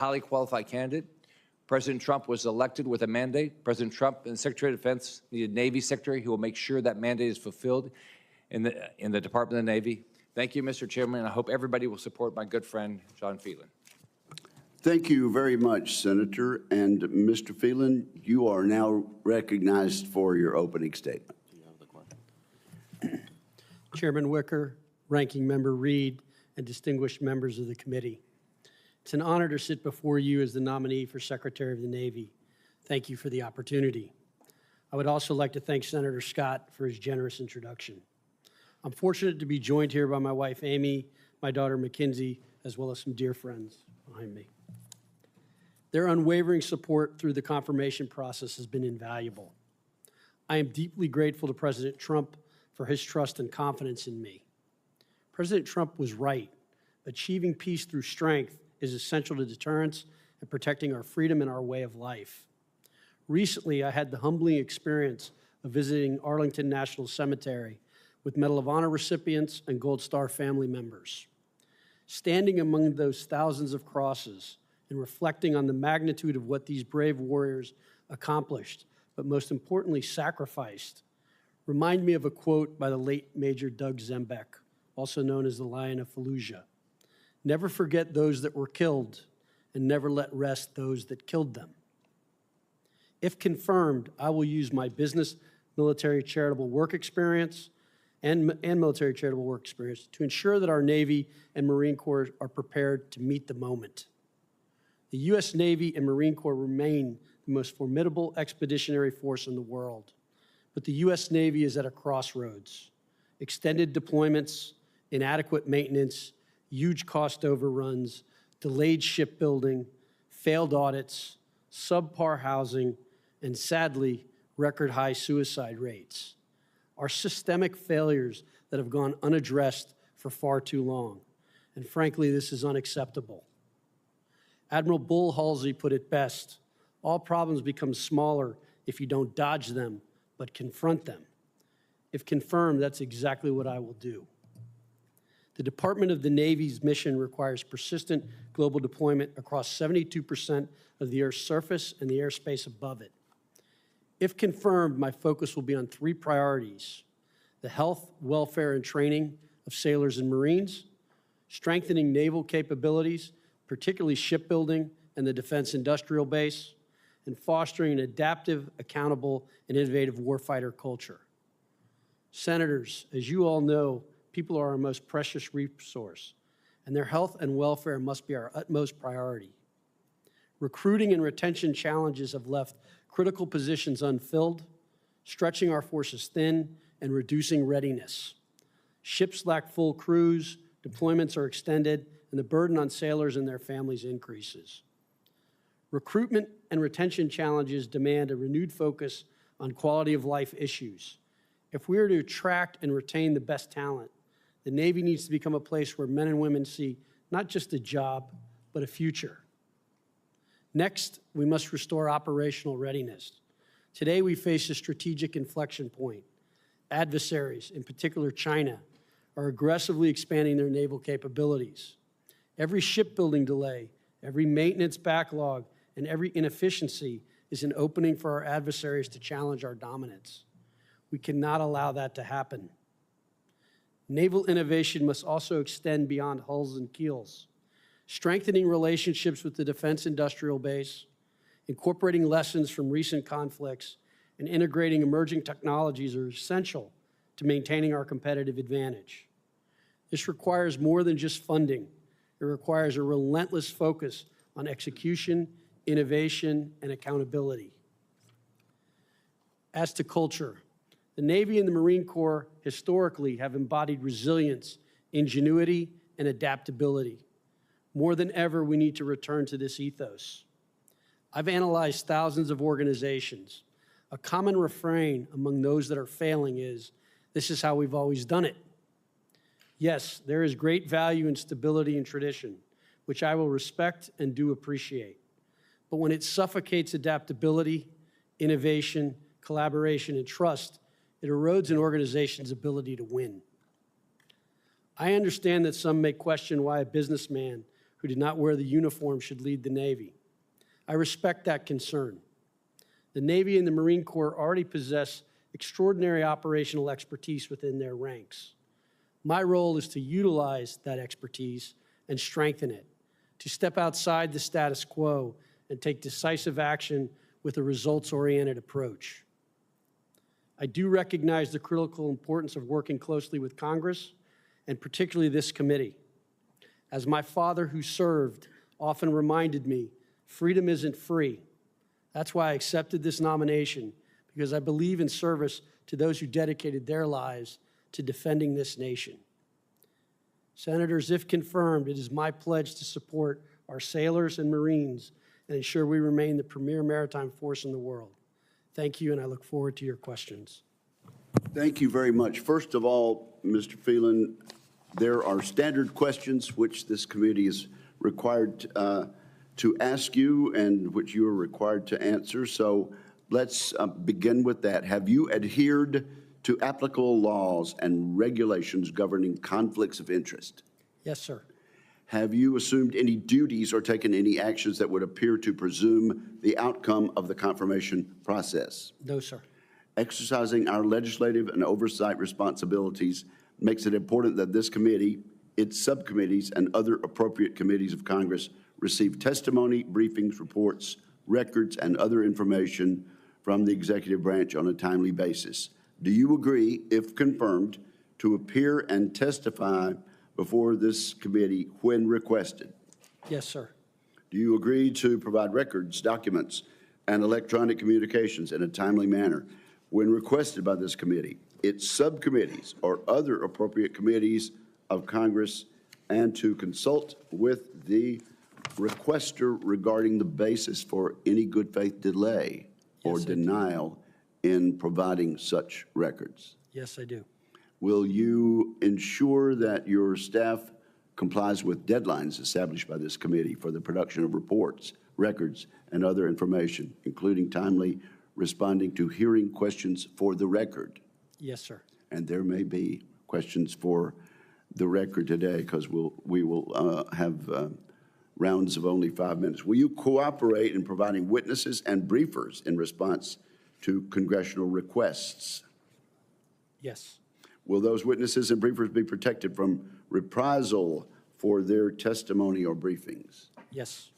highly qualified candidate. President Trump was elected with a mandate. President Trump and the Secretary of Defense needed a Navy Secretary who will make sure that mandate is fulfilled in the Department of the Navy. Thank you, Mr. Chairman, and I hope everybody will support my good friend, John Phelan. Thank you very much, Senator. And Mr. Phelan, you are now recognized for your opening statement. Chairman Wicker, Ranking Member Reed, and distinguished members of the committee. It's an honor to sit before you as the nominee for Secretary of the Navy. Thank you for the opportunity. I would also like to thank Senator Scott for his generous introduction. I'm fortunate to be joined here by my wife, Amy, my daughter, Mackenzie, as well as some dear friends behind me. Their unwavering support through the confirmation process has been invaluable. I am deeply grateful to President Trump for his trust and confidence in me. President Trump was right. Achieving peace through strength is essential to deterrence and protecting our freedom and our way of life. Recently, I had the humbling experience of visiting Arlington National Cemetery with Medal of Honor recipients and Gold Star family members. Standing among those thousands of crosses and reflecting on the magnitude of what these brave warriors accomplished, but most importantly, sacrificed, remind me of a quote by the late Major Doug Zembeck, also known as the Lion of Fallujah. Never forget those that were killed, and never let rest those that killed them. If confirmed, I will use my business, military charitable work experience, and military charitable work experience to ensure that our Navy and Marine Corps are prepared to meet the moment. The U.S. Navy and Marine Corps remain the most formidable expeditionary force in the world, but the U.S. Navy is at a crossroads. Extended deployments, inadequate maintenance, huge cost overruns, delayed shipbuilding, failed audits, subpar housing, and sadly, record high suicide rates are systemic failures that have gone unaddressed for far too long. And frankly, this is unacceptable. Admiral Bull Halsey put it best: all problems become smaller if you don't dodge them, but confront them. If confirmed, that's exactly what I will do. The Department of the Navy's mission requires persistent global deployment across 72% of the Earth's surface and the airspace above it. If confirmed, my focus will be on three priorities: the health, welfare, and training of sailors and Marines, strengthening naval capabilities, particularly shipbuilding and the defense industrial base, and fostering an adaptive, accountable, and innovative warfighter culture. Senators, as you all know, people are our most precious resource, and their health and welfare must be our utmost priority. Recruiting and retention challenges have left critical positions unfilled, stretching our forces thin and reducing readiness. Ships lack full crews, deployments are extended, and the burden on sailors and their families increases. Recruitment and retention challenges demand a renewed focus on quality of life issues. If we are to attract and retain the best talent, the Navy needs to become a place where men and women see not just a job, but a future. Next, we must restore operational readiness. Today, we face a strategic inflection point. Adversaries, in particular China, are aggressively expanding their naval capabilities. Every shipbuilding delay, every maintenance backlog, and every inefficiency is an opening for our adversaries to challenge our dominance. We cannot allow that to happen. Naval innovation must also extend beyond hulls and keels. Strengthening relationships with the defense industrial base, incorporating lessons from recent conflicts, and integrating emerging technologies are essential to maintaining our competitive advantage. This requires more than just funding. It requires a relentless focus on execution, innovation, and accountability. As to culture, the Navy and the Marine Corps historically have embodied resilience, ingenuity, and adaptability. More than ever, we need to return to this ethos. I've analyzed thousands of organizations. A common refrain among those that are failing is, "This is how we've always done it." Yes, there is great value in stability and tradition, which I will respect and do appreciate. But when it suffocates adaptability, innovation, collaboration, and trust, it erodes an organization's ability to win. I understand that some may question why a businessman who did not wear the uniform should lead the Navy. I respect that concern. The Navy and the Marine Corps already possess extraordinary operational expertise within their ranks. My role is to utilize that expertise and strengthen it, to step outside the status quo and take decisive action with a results-oriented approach. I do recognize the critical importance of working closely with Congress, and particularly this committee. As my father, who served, often reminded me, freedom isn't free. That's why I accepted this nomination, because I believe in service to those who dedicated their lives to defending this nation. Senators, if confirmed, it is my pledge to support our sailors and Marines and ensure we remain the premier maritime force in the world. Thank you, and I look forward to your questions. Thank you very much. First of all, Mr. Phelan, there are standard questions which this committee is required to ask you and which you are required to answer. So let's begin with that. Have you adhered to applicable laws and regulations governing conflicts of interest? Yes, sir. Have you assumed any duties or taken any actions that would appear to presume the outcome of the confirmation process? No, sir. Exercising our legislative and oversight responsibilities makes it important that this committee, its subcommittees, and other appropriate committees of Congress receive testimony, briefings, reports, records, and other information from the executive branch on a timely basis. Do you agree, if confirmed, to appear and testify before this committee when requested? Yes, sir. Do you agree to provide records, documents, and electronic communications in a timely manner when requested by this committee, its subcommittees, or other appropriate committees of Congress, and to consult with the requester regarding the basis for any good faith delay or Yes, I do. denial in providing such records? Yes, I do. Will you ensure that your staff complies with deadlines established by this committee for the production of reports, records, and other information, including timely responding to hearing questions for the record? Yes, sir. And there may be questions for the record today because we will have rounds of only 5 minutes. Will you cooperate in providing witnesses and briefers in response to congressional requests? Yes. Will those witnesses and briefers be protected from reprisal for their testimony or briefings? Yes.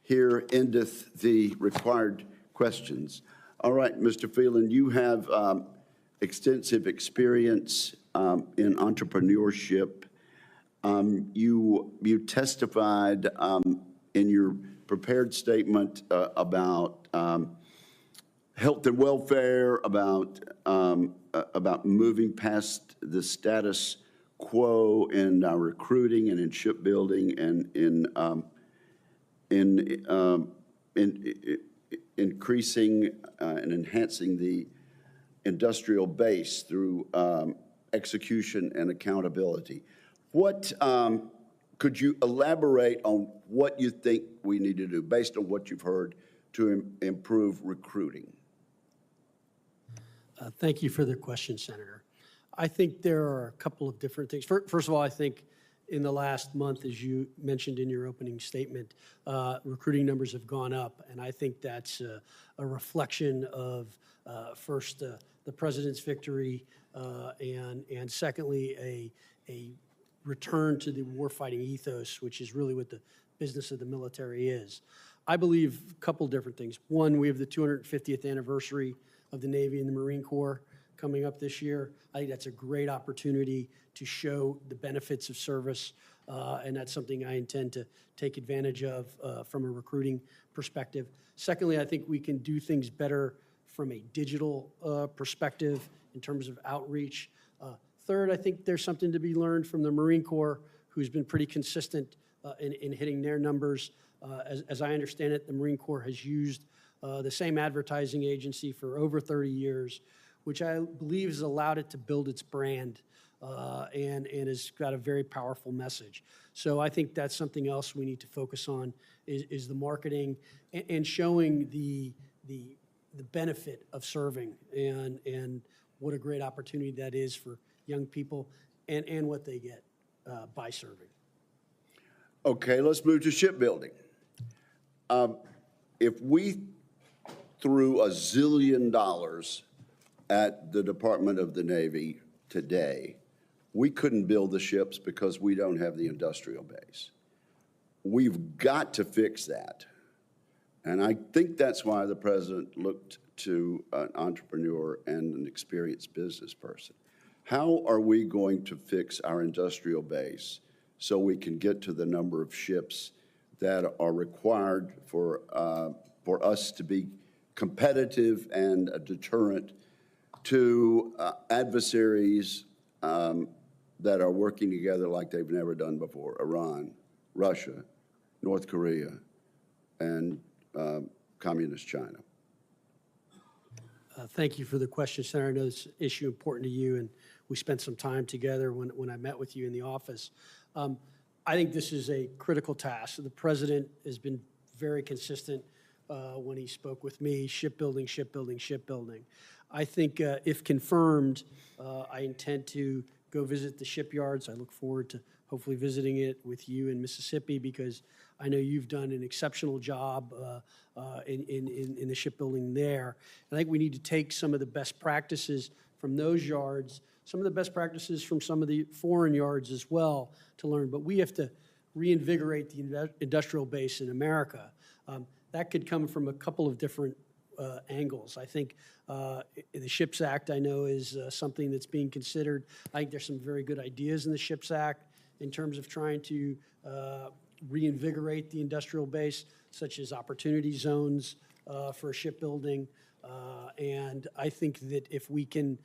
Here endeth the required questions. All right, Mr. Phelan, you have extensive experience in entrepreneurship. You testified in your prepared statement about health and welfare, about moving past the status quo in recruiting and in shipbuilding and in increasing and enhancing the industrial base through execution and accountability. What could you elaborate on what you think we need to do based on what you've heard to improve recruiting? Thank you for the question, Senator. I think there are a couple of different things. First of all, I think in the last month, as you mentioned in your opening statement, recruiting numbers have gone up, and I think that's a reflection of, first, the president's victory, and secondly, a return to the warfighting ethos, which is really what the business of the military is. I believe a couple different things. One, we have the 250th anniversary of the Navy and the Marine Corps coming up this year. I think that's a great opportunity to show the benefits of service, and that's something I intend to take advantage of from a recruiting perspective. Secondly, I think we can do things better from a digital perspective in terms of outreach. Third, I think there's something to be learned from the Marine Corps, who's been pretty consistent in hitting their numbers. As I understand it, the Marine Corps has used the same advertising agency for over 30 years, which I believe has allowed it to build its brand and has got a very powerful message. So I think that's something else we need to focus on is the marketing and showing the benefit of serving and what a great opportunity that is for young people and what they get by serving. Okay, let's move to shipbuilding. If we threw $1 zillion at the Department of the Navy today, we couldn't build the ships because we don't have the industrial base. We've got to fix that. And I think that's why the president looked to an entrepreneur and an experienced business person. How are we going to fix our industrial base so we can get to the number of ships that are required for us to be competitive and a deterrent to adversaries that are working together like they've never done before: Iran, Russia, North Korea, and Communist China? Thank you for the question, Senator. I know this issue is important to you, and we spent some time together when I met with you in the office. I think this is a critical task. The president has been very consistent when he spoke with me: shipbuilding, shipbuilding, shipbuilding. I think if confirmed, I intend to go visit the shipyards. I look forward to hopefully visiting it with you in Mississippi, because I know you've done an exceptional job in the shipbuilding there. And I think we need to take some of the best practices from those yards, some of the best practices from some of the foreign yards as well, to learn. But we have to reinvigorate the industrial base in America. That could come from a couple of different angles. I think the SHIPS Act, I know, is something that's being considered. I think there's some very good ideas in the SHIPS Act in terms of trying to reinvigorate the industrial base, such as opportunity zones for shipbuilding. And I think that if we can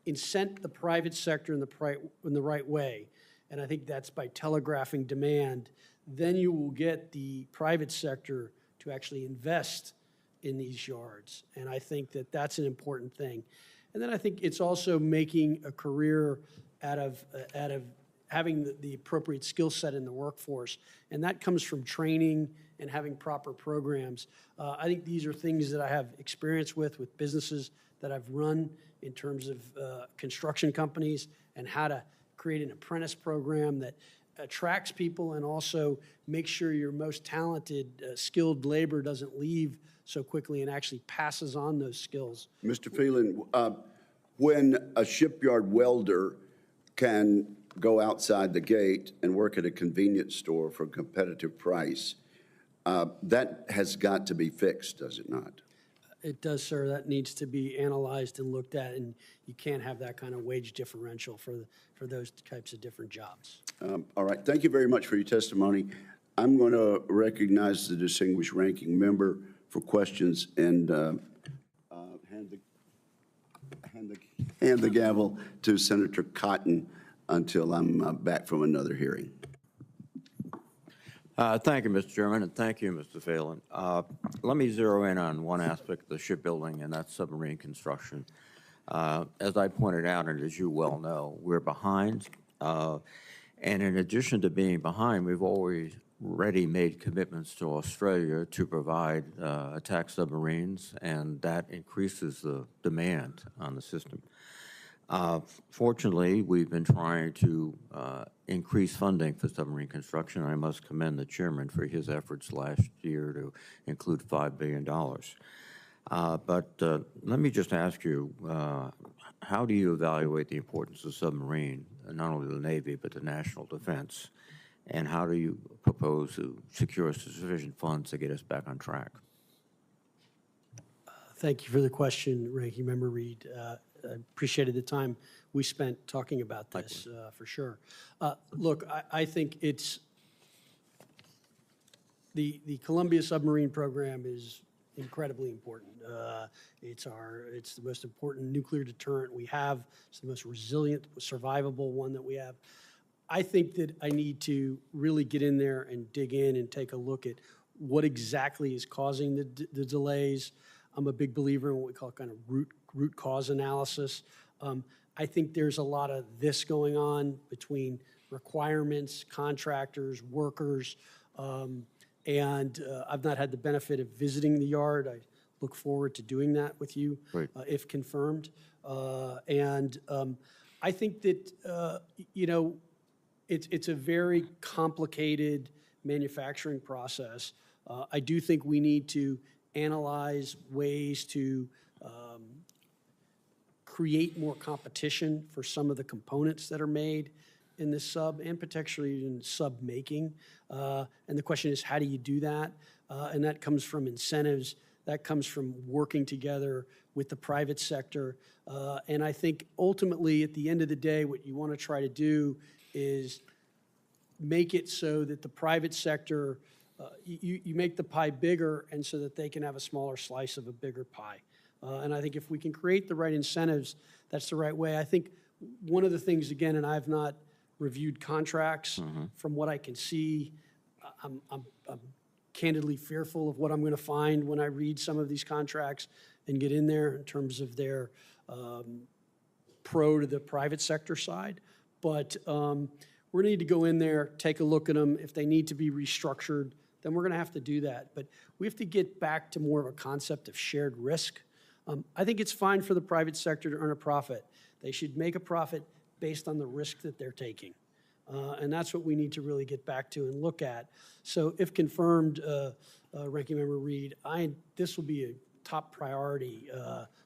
incent the private sector in the right way, and I think that's by telegraphing demand, then you will get the private sector to actually invest in these yards. And I think that that's an important thing. And then I think it's also making a career out of having the appropriate skill set in the workforce. And that comes from training and having proper programs. I think these are things that I have experience with businesses that I've run in terms of construction companies, and how to create an apprentice program that attracts people and also makes sure your most talented, skilled labor doesn't leave so quickly and actually passes on those skills. Mr. Phelan, when a shipyard welder can go outside the gate and work at a convenience store for a competitive price, that has got to be fixed, does it not? It does, sir. That needs to be analyzed and looked at, and you can't have that kind of wage differential for those types of different jobs. All right. Thank you very much for your testimony. I'm going to recognize the distinguished ranking member for questions and hand the gavel to Senator Cotton until I'm back from another hearing. Thank you, Mr. Chairman, and thank you, Mr. Phelan. Let me zero in on one aspect of the shipbuilding, and that's submarine construction. As I pointed out, and as you well know, we're behind. And in addition to being behind, we've already made commitments to Australia to provide attack submarines, and that increases the demand on the system. Fortunately, we've been trying to increase funding for submarine construction. I must commend the chairman for his efforts last year to include $5 billion. But let me just ask you, how do you evaluate the importance of submarine, not only the Navy, but the national defense? And how do you propose to secure sufficient funds to get us back on track? Thank you for the question, Ranking Member Reed. I appreciated the time we spent talking about this, for sure. Look, I think it's the Columbia submarine program is incredibly important. It's the most important nuclear deterrent we have. It's the most resilient, survivable one that we have. I think that I need to really get in there and dig in and take a look at what exactly is causing the delays. I'm a big believer in what we call kind of root cause analysis. I think there's a lot of this going on between requirements, contractors, workers, and I've not had the benefit of visiting the yard. I look forward to doing that with you, if confirmed. And I think that, it's a very complicated manufacturing process. I do think we need to analyze ways to create more competition for some of the components that are made in this sub and potentially in sub making. And the question is, how do you do that? And that comes from incentives. That comes from working together with the private sector. And I think ultimately, at the end of the day, what you want to try to do is make it so that the private sector, you make the pie bigger and so that they can have a smaller slice of a bigger pie. And I think if we can create the right incentives, that's the right way. I think one of the things, again, and I've not reviewed contracts, from what I can see, I'm candidly fearful of what I'm going to find when I read some of these contracts and get in there in terms of their pro to the private sector side. But we're going to need to go in there, take a look at them. If they need to be restructured, then we're going to have to do that. But we have to get back to more of a concept of shared risk. I think it's fine for the private sector to earn a profit. They should make a profit based on the risk that they're taking. And that's what we need to really get back to and look at. So if confirmed, Ranking Member Reed, this will be a top priority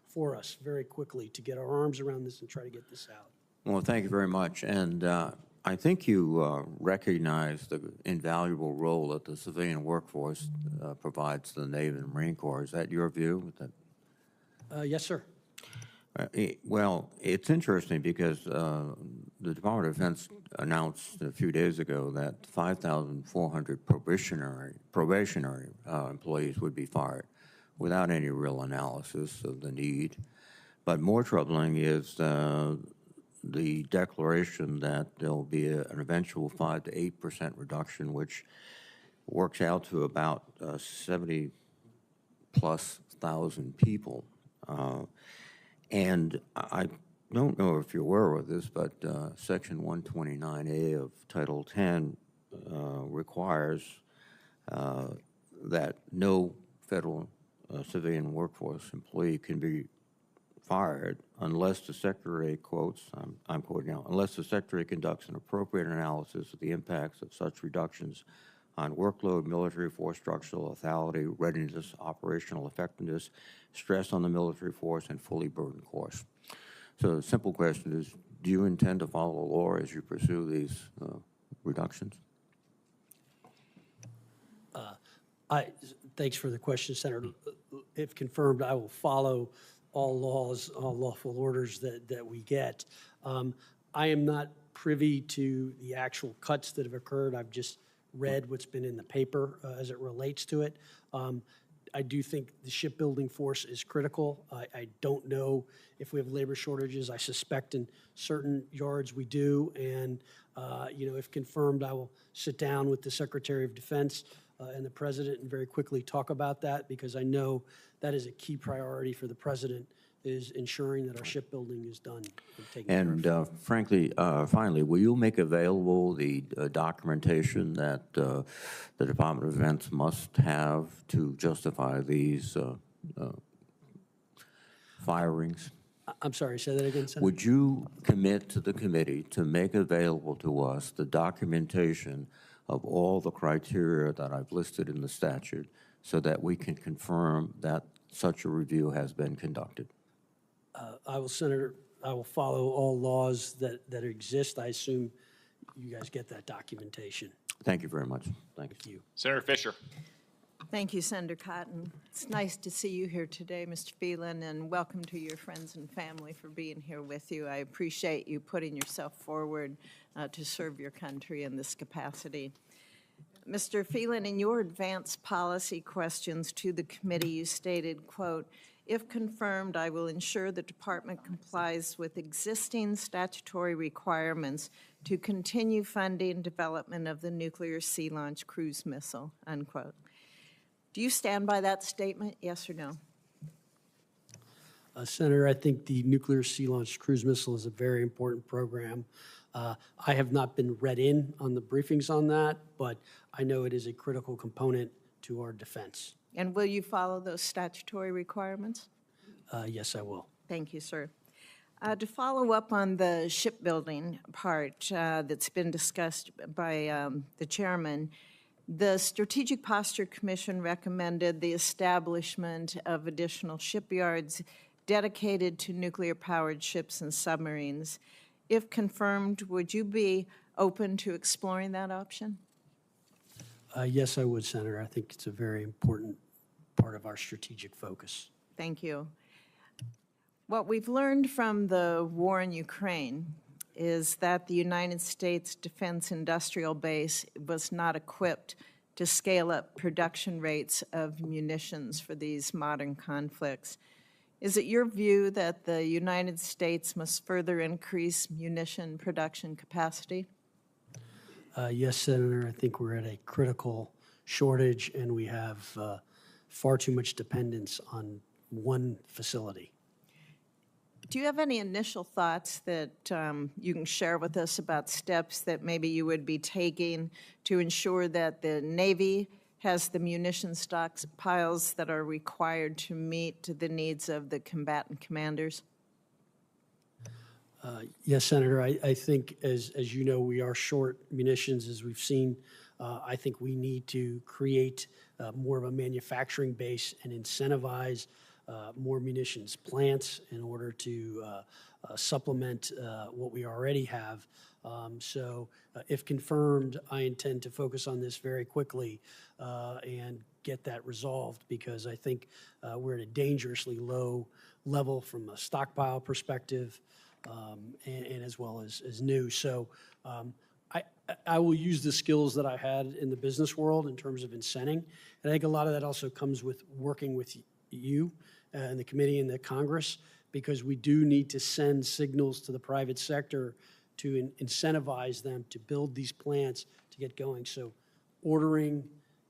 for us very quickly to get our arms around this and try to get this out. Well, thank you very much. And I think you recognize the invaluable role that the civilian workforce provides to the Navy and Marine Corps. Is that your view? Yes, sir. Well, it's interesting because the Department of Defense announced a few days ago that 5,400 probationary employees would be fired without any real analysis of the need. But more troubling is the declaration that there'll be an eventual 5 to 8% reduction, which works out to about 70+ thousand people. And I don't know if you're aware of this, but Section 129A of Title 10 requires that no federal civilian workforce employee can be fired unless the Secretary quotes, I'm quoting now, unless the Secretary conducts an appropriate analysis of the impacts of such reductions on workload, military force structural lethality, readiness, operational effectiveness, stress on the military force, and fully burdened course. So the simple question is, do you intend to follow the law as you pursue these reductions? Thanks for the question, Senator. If confirmed, I will follow all laws, all lawful orders that we get. I am not privy to the actual cuts that have occurred. I've just read what's been in the paper as it relates to it. I do think the shipbuilding force is critical. I don't know if we have labor shortages. I suspect in certain yards we do. And, if confirmed, I will sit down with the Secretary of Defense and the President and very quickly talk about that, because I know that is a key priority for the President, is ensuring that our shipbuilding is done and taken care of. Frankly, finally, will you make available the documentation that the Department of Defense must have to justify these firings? I'm sorry, say that again, Senator. Would you commit to the committee to make available to us the documentation of all the criteria that I've listed in the statute so that we can confirm that such a review has been conducted? I will, Senator, I will follow all laws that exist. I assume you guys get that documentation. Thank you very much. Thank you. Senator Fisher. Thank you, Senator Cotton. It's nice to see you here today, Mr. Phelan, and welcome to your friends and family for being here with you. I appreciate you putting yourself forward to serve your country in this capacity. Mr. Phelan, in your advanced policy questions to the committee, you stated, quote, "If confirmed, I will ensure the department complies with existing statutory requirements to continue funding development of the nuclear sea-launched cruise missile," unquote. Do you stand by that statement, yes or no? Senator, I think the nuclear sea-launched cruise missile is a very important program. I have not been read in on the briefings on that, but I know it is a critical component to our defense. And will you follow those statutory requirements? Yes, I will. Thank you, sir. To follow up on the shipbuilding part that's been discussed by the chairman, The Strategic Posture Commission recommended the establishment of additional shipyards dedicated to nuclear-powered ships and submarines. If confirmed, would you be open to exploring that option? Yes, I would, Senator. I think it's a very important part of our strategic focus. Thank you. What we've learned from the war in Ukraine is that the United States Defense Industrial Base was not equipped to scale up production rates of munitions for these modern conflicts. Is it your view that the United States must further increase munition production capacity? Yes, Senator. I think we're at a critical shortage, and we have far too much dependence on one facility. Do you have any initial thoughts that you can share with us about steps that maybe you would be taking to ensure that the Navy has the munition stockpiles that are required to meet the needs of the combatant commanders? Yes, Senator. I think, as you know, we are short munitions, as we've seen. I think we need to create more of a manufacturing base and incentivize more munitions plants in order to supplement what we already have. So if confirmed, I intend to focus on this very quickly and get that resolved, because I think we're at a dangerously low level from a stockpile perspective and as well as new. So I will use the skills that I had in the business world in terms of incenting. And I think a lot of that also comes with working with you and the committee and the Congress, because we do need to send signals to the private sector to incentivize them to build these plants to get going. So ordering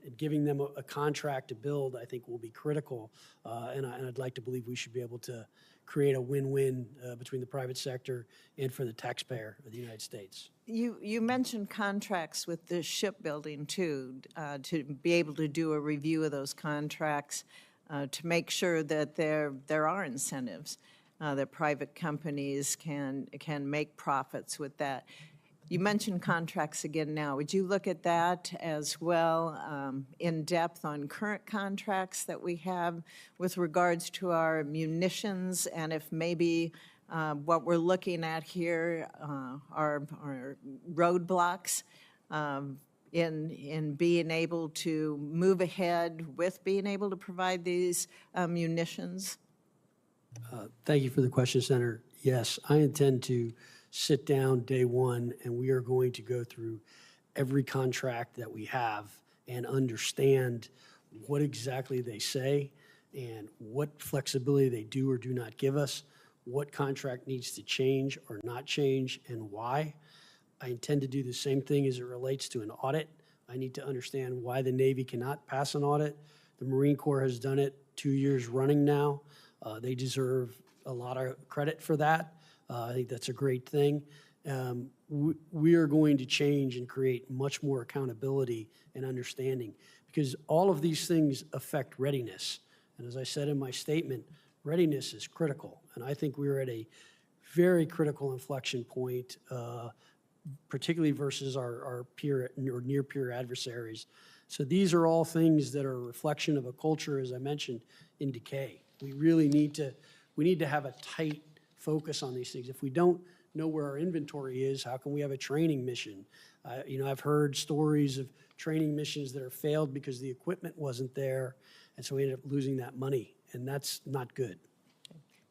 and giving them a contract to build, I think, will be critical. And I'd like to believe we should be able to create a win-win between the private sector and for the taxpayer of the United States. You mentioned contracts with the shipbuilding, too, to be able to do a review of those contracts to make sure that there are incentives, that private companies can make profits with that. You mentioned contracts again now. Would you look at that as well in depth on current contracts that we have with regards to our munitions, and if maybe what we're looking at here are roadblocks in being able to move ahead with being able to provide these munitions? Thank you for the question, Senator. Yes, I intend to sit down day one, and we are going to go through every contract that we have and understand what exactly they say and what flexibility they do or do not give us, what contract needs to change or not change, and why. I intend to do the same thing as it relates to an audit. I need to understand why the Navy cannot pass an audit. The Marine Corps has done it 2 years running now. They deserve a lot of credit for that. I think that's a great thing. We are going to change and create much more accountability and understanding, because all of these things affect readiness. And as I said in my statement, readiness is critical. And I think we're at a very critical inflection point, particularly versus our peer or near peer adversaries. So these are all things that are a reflection of a culture, as I mentioned, in decay. We really need to have a tight focus on these things. If we don't know where our inventory is, how can we have a training mission? I've heard stories of training missions that are failed because the equipment wasn't there, and so we ended up losing that money, and that's not good.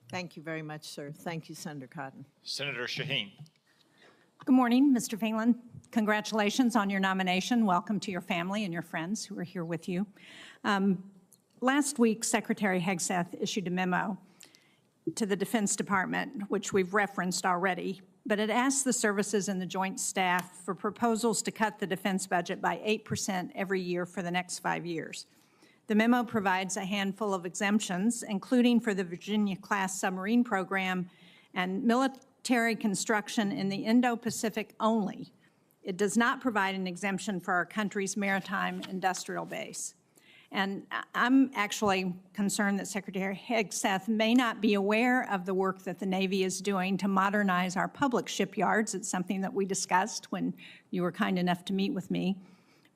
Thank you very much, sir. Thank you, Senator Cotton. Senator Shaheen. Good morning, Mr. Phelan. Congratulations on your nomination. Welcome to your family and your friends who are here with you. Last week, Secretary Hegseth issued a memo to the Defense Department, which we've referenced already, but it asked the services and the Joint Staff for proposals to cut the defense budget by 8% every year for the next 5 years. The memo provides a handful of exemptions, including for the Virginia-class submarine program and military construction in the Indo-Pacific only. It does not provide an exemption for our country's maritime industrial base. And I'm actually concerned that Secretary Hegseth may not be aware of the work that the Navy is doing to modernize our public shipyards. It's something that we discussed when you were kind enough to meet with me.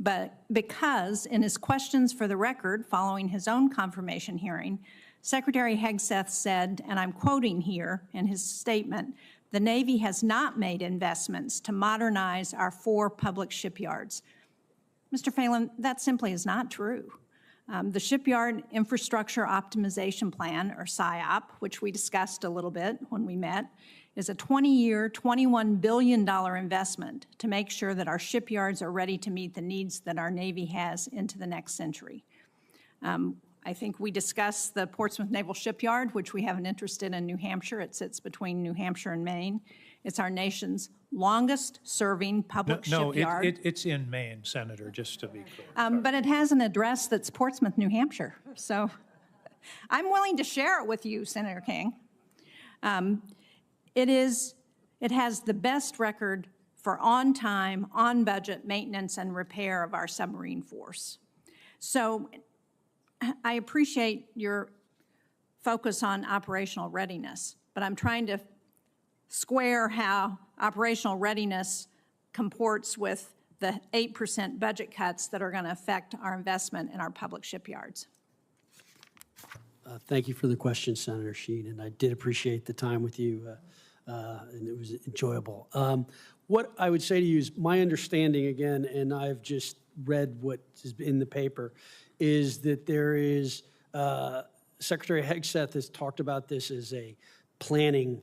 but because in his questions for the record following his own confirmation hearing, Secretary Hegseth said, and I'm quoting here in his statement, "The Navy has not made investments to modernize our 4 public shipyards." Mr. Phelan, that simply is not true. The Shipyard Infrastructure Optimization Plan, or SIOP, which we discussed a little bit when we met, is a 20-year, $21 billion investment to make sure that our shipyards are ready to meet the needs that our Navy has into the next century. I think we discussed the Portsmouth Naval Shipyard, which we have an interest in New Hampshire. It sits between New Hampshire and Maine. It's our nation's longest-serving public shipyard. No, it's in Maine, Senator, just to be clear. But it has an address that's Portsmouth, New Hampshire. So I'm willing to share it with you, Senator King. It has the best record for on-time, on-budget maintenance and repair of our submarine force. So I appreciate your focus on operational readiness, but I'm trying to square how operational readiness comports with the 8% budget cuts that are going to affect our investment in our public shipyards. Thank you for the question, Senator Sheen, and I did appreciate the time with you, and it was enjoyable. What I would say to you is my understanding, again, and I've just read what is in the paper, is that there is, Secretary Hegseth has talked about this as a planning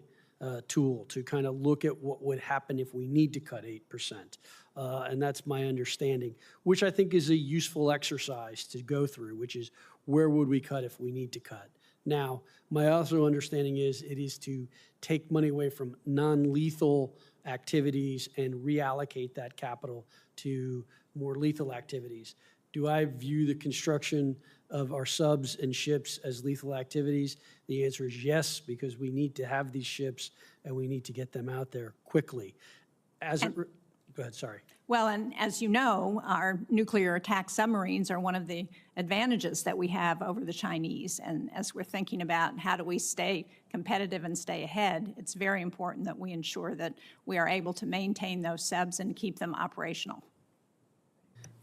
tool to kind of look at what would happen if we need to cut 8%. And that's my understanding, which I think is a useful exercise to go through, which is where would we cut if we need to cut. Now, my also understanding is it is to take money away from non-lethal activities and reallocate that capital to more lethal activities. Do I view the construction of our subs and ships as lethal activities? The answer is yes, because we need to have these ships and we need to get them out there quickly. Go ahead, sorry. Well, and as you know, our nuclear attack submarines are one of the advantages that we have over the Chinese. And as we're thinking about how do we stay competitive and stay ahead, it's very important that we ensure that we are able to maintain those subs and keep them operational.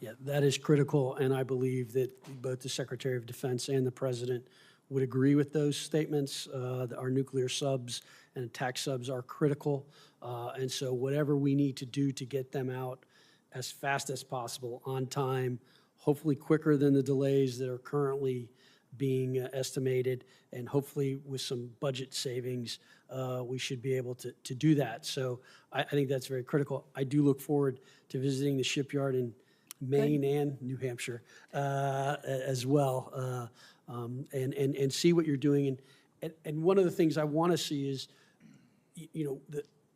Yeah, that is critical, and I believe that both the Secretary of Defense and the President would agree with those statements. Our nuclear subs and attack subs are critical, and so whatever we need to do to get them out as fast as possible, on time, hopefully quicker than the delays that are currently being estimated, and hopefully with some budget savings, we should be able to do that. So I think that's very critical. I do look forward to visiting the shipyard in Maine and New Hampshire as well, and see what you're doing. And one of the things I want to see is,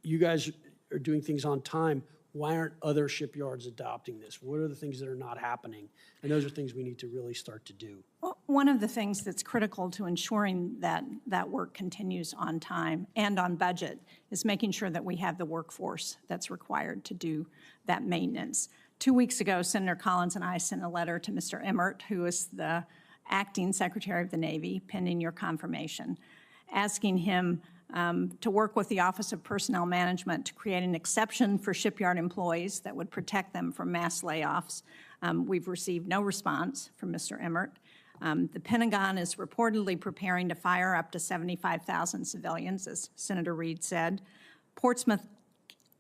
you guys are doing things on time. Why aren't other shipyards adopting this? What are the things that are not happening? And those are things we need to really start to do. Well, one of the things that's critical to ensuring that that work continues on time and on budget is making sure that we have the workforce that's required to do that maintenance. 2 weeks ago, Senator Collins and I sent a letter to Mr. Emmert, who is the acting Secretary of the Navy, pending your confirmation, asking him to work with the Office of Personnel Management to create an exception for shipyard employees that would protect them from mass layoffs. We've received no response from Mr. Emmert. The Pentagon is reportedly preparing to fire up to 75,000 civilians, as Senator Reid said. Portsmouth,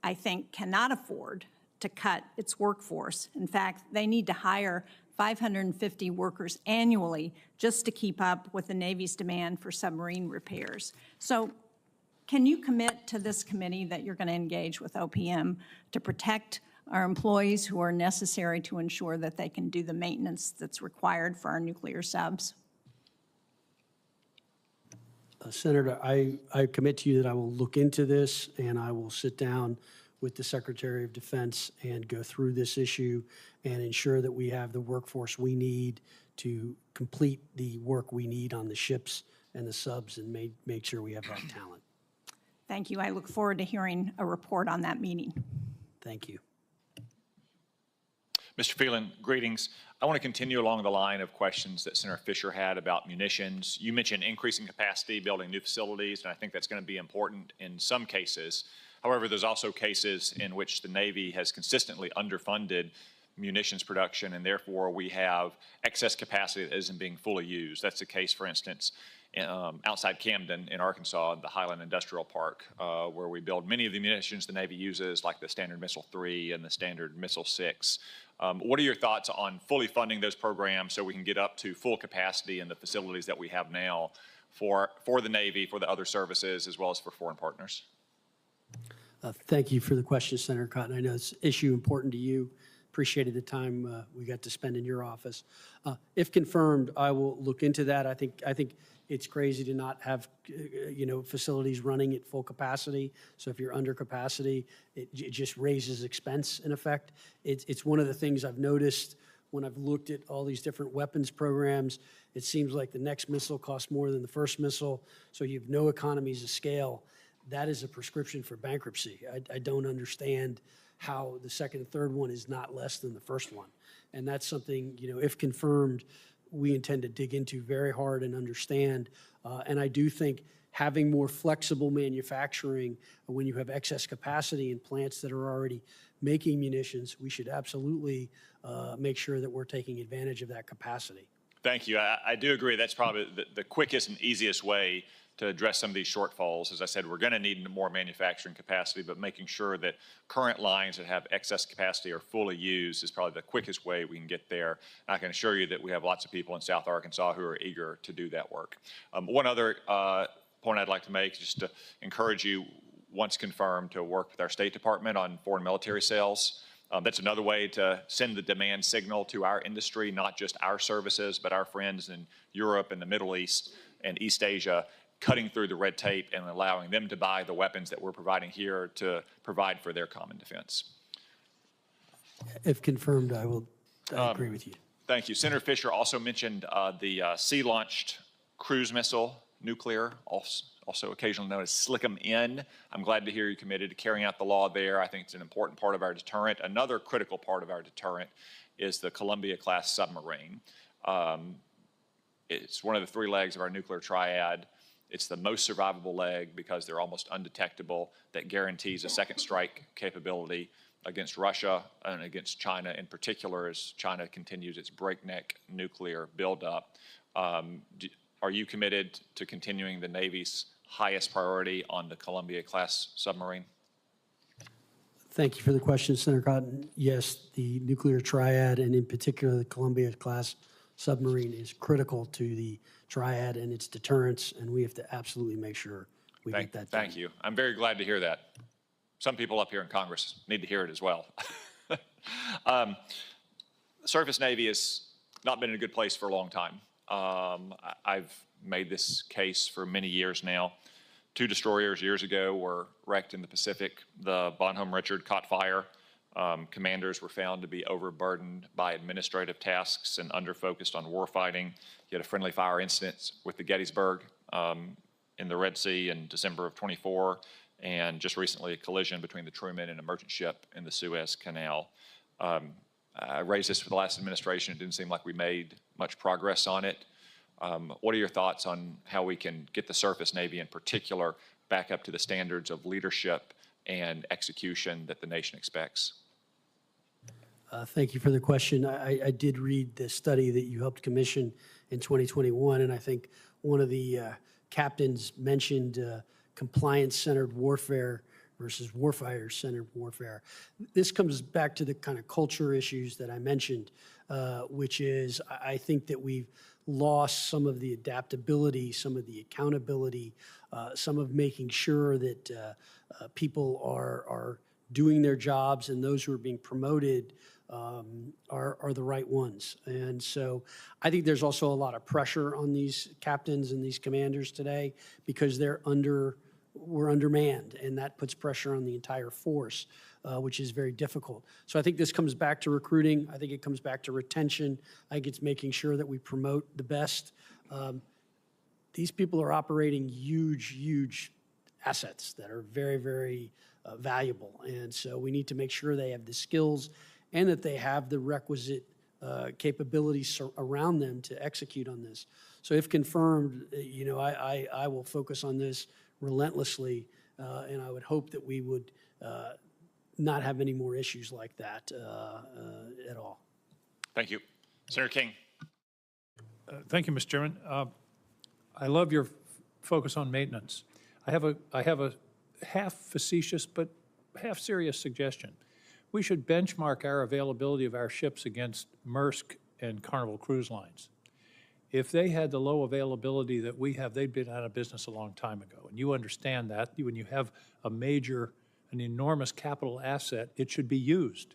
I think, cannot afford to cut its workforce. In fact, they need to hire 550 workers annually just to keep up with the Navy's demand for submarine repairs. So can you commit to this committee that you're going to engage with OPM to protect our employees who are necessary to ensure that they can do the maintenance that's required for our nuclear subs? Senator, I commit to you that I will look into this and I will sit down with the Secretary of Defense and go through this issue and ensure that we have the workforce we need to complete the work we need on the ships and the subs and make sure we have that talent. Thank you. I look forward to hearing a report on that meeting. Thank you. Mr. Phelan, greetings. I want to continue along the line of questions that Senator Fisher had about munitions. You mentioned increasing capacity, building new facilities, and I think that's going to be important in some cases. However, there's also cases in which the Navy has consistently underfunded munitions production, and therefore we have excess capacity that isn't being fully used. That's the case, for instance, outside Camden in Arkansas, the Highland Industrial Park, where we build many of the munitions the Navy uses, like the Standard Missile 3 and the Standard Missile 6. What are your thoughts on fully funding those programs so we can get up to full capacity in the facilities that we have now for the Navy, for the other services, as well as for foreign partners? Thank you for the question, Senator Cotton. I know it's an issue important to you. Appreciated the time we got to spend in your office. If confirmed, I will look into that. I think it's crazy to not have facilities running at full capacity. So if you're under capacity, it just raises expense in effect. It's one of the things I've noticed when I've looked at all these different weapons programs. It seems like the next missile costs more than the first missile, so you have no economies of scale. That is a prescription for bankruptcy. I don't understand how the second and third one is not less than the first one. And that's something, if confirmed, we intend to dig into very hard and understand. And I do think having more flexible manufacturing when you have excess capacity in plants that are already making munitions, we should absolutely make sure that we're taking advantage of that capacity. Thank you. I do agree. That's probably the quickest and easiest way to address some of these shortfalls. As I said, we're going to need more manufacturing capacity, but making sure that current lines that have excess capacity are fully used is probably the quickest way we can get there. And I can assure you that we have lots of people in South Arkansas who are eager to do that work. One other point I'd like to make is just to encourage you, once confirmed, to work with our State Department on foreign military sales. That's another way to send the demand signal to our industry, not just our services, but our friends in Europe and the Middle East and East Asia, cutting through the red tape and allowing them to buy the weapons that we're providing here to provide for their common defense. If confirmed, I agree with you. Thank you. Senator Fisher also mentioned the sea-launched cruise missile, nuclear, also occasionally known as SLCM-N. I'm glad to hear you're committed to carrying out the law there. I think it's an important part of our deterrent. Another critical part of our deterrent is the Columbia-class submarine. It's one of the three legs of our nuclear triad. It's the most survivable leg because they're almost undetectable. That guarantees a second strike capability against Russia and against China in particular as China continues its breakneck nuclear buildup. Are you committed to continuing the Navy's highest priority on the Columbia-class submarine? Thank you for the question, Senator Cotton. Yes, the nuclear triad, and in particular the Columbia-class submarine, is critical to the triad and its deterrence, and we have to absolutely make sure we get that done. Thank you. I'm very glad to hear that. Some people up here in Congress need to hear it as well. The surface Navy has not been in a good place for a long time. I've made this case for many years now. 2 destroyers years ago were wrecked in the Pacific. The Bonhomme Richard caught fire. Commanders were found to be overburdened by administrative tasks and under-focused on warfighting. You had a friendly fire incident with the Gettysburg in the Red Sea in December of '24, and just recently a collision between the Truman and a merchant ship in the Suez Canal. I raised this for the last administration. It didn't seem like we made much progress on it. What are your thoughts on how we can get the surface Navy in particular back up to the standards of leadership and execution that the nation expects? Thank you for the question. I did read the study that you helped commission in 2021, and I think one of the captains mentioned compliance-centered warfare versus warfighter-centered warfare. This comes back to the kind of culture issues that I mentioned, which is I think that we've lost some of the adaptability, some of the accountability, some of making sure that people are doing their jobs and those who are being promoted are the right ones. And so I think there's also a lot of pressure on these captains and these commanders today because we're undermanned, and that puts pressure on the entire force, which is very difficult. So I think this comes back to recruiting. I think it comes back to retention. I think it's making sure that we promote the best. These people are operating huge assets that are very, very valuable. And so we need to make sure they have the skills and that they have the requisite capabilities around them to execute on this. So if confirmed, I will focus on this relentlessly, and I would hope that we would not have any more issues like that at all. Thank you. Senator King. Thank you, Mr. Chairman. I love your focus on maintenance. I have a half facetious but half serious suggestion. We should benchmark our availability of our ships against Maersk and Carnival Cruise Lines. If they had the low availability that we have, they'd been out of business a long time ago. And you understand that. When you have an enormous capital asset, it should be used.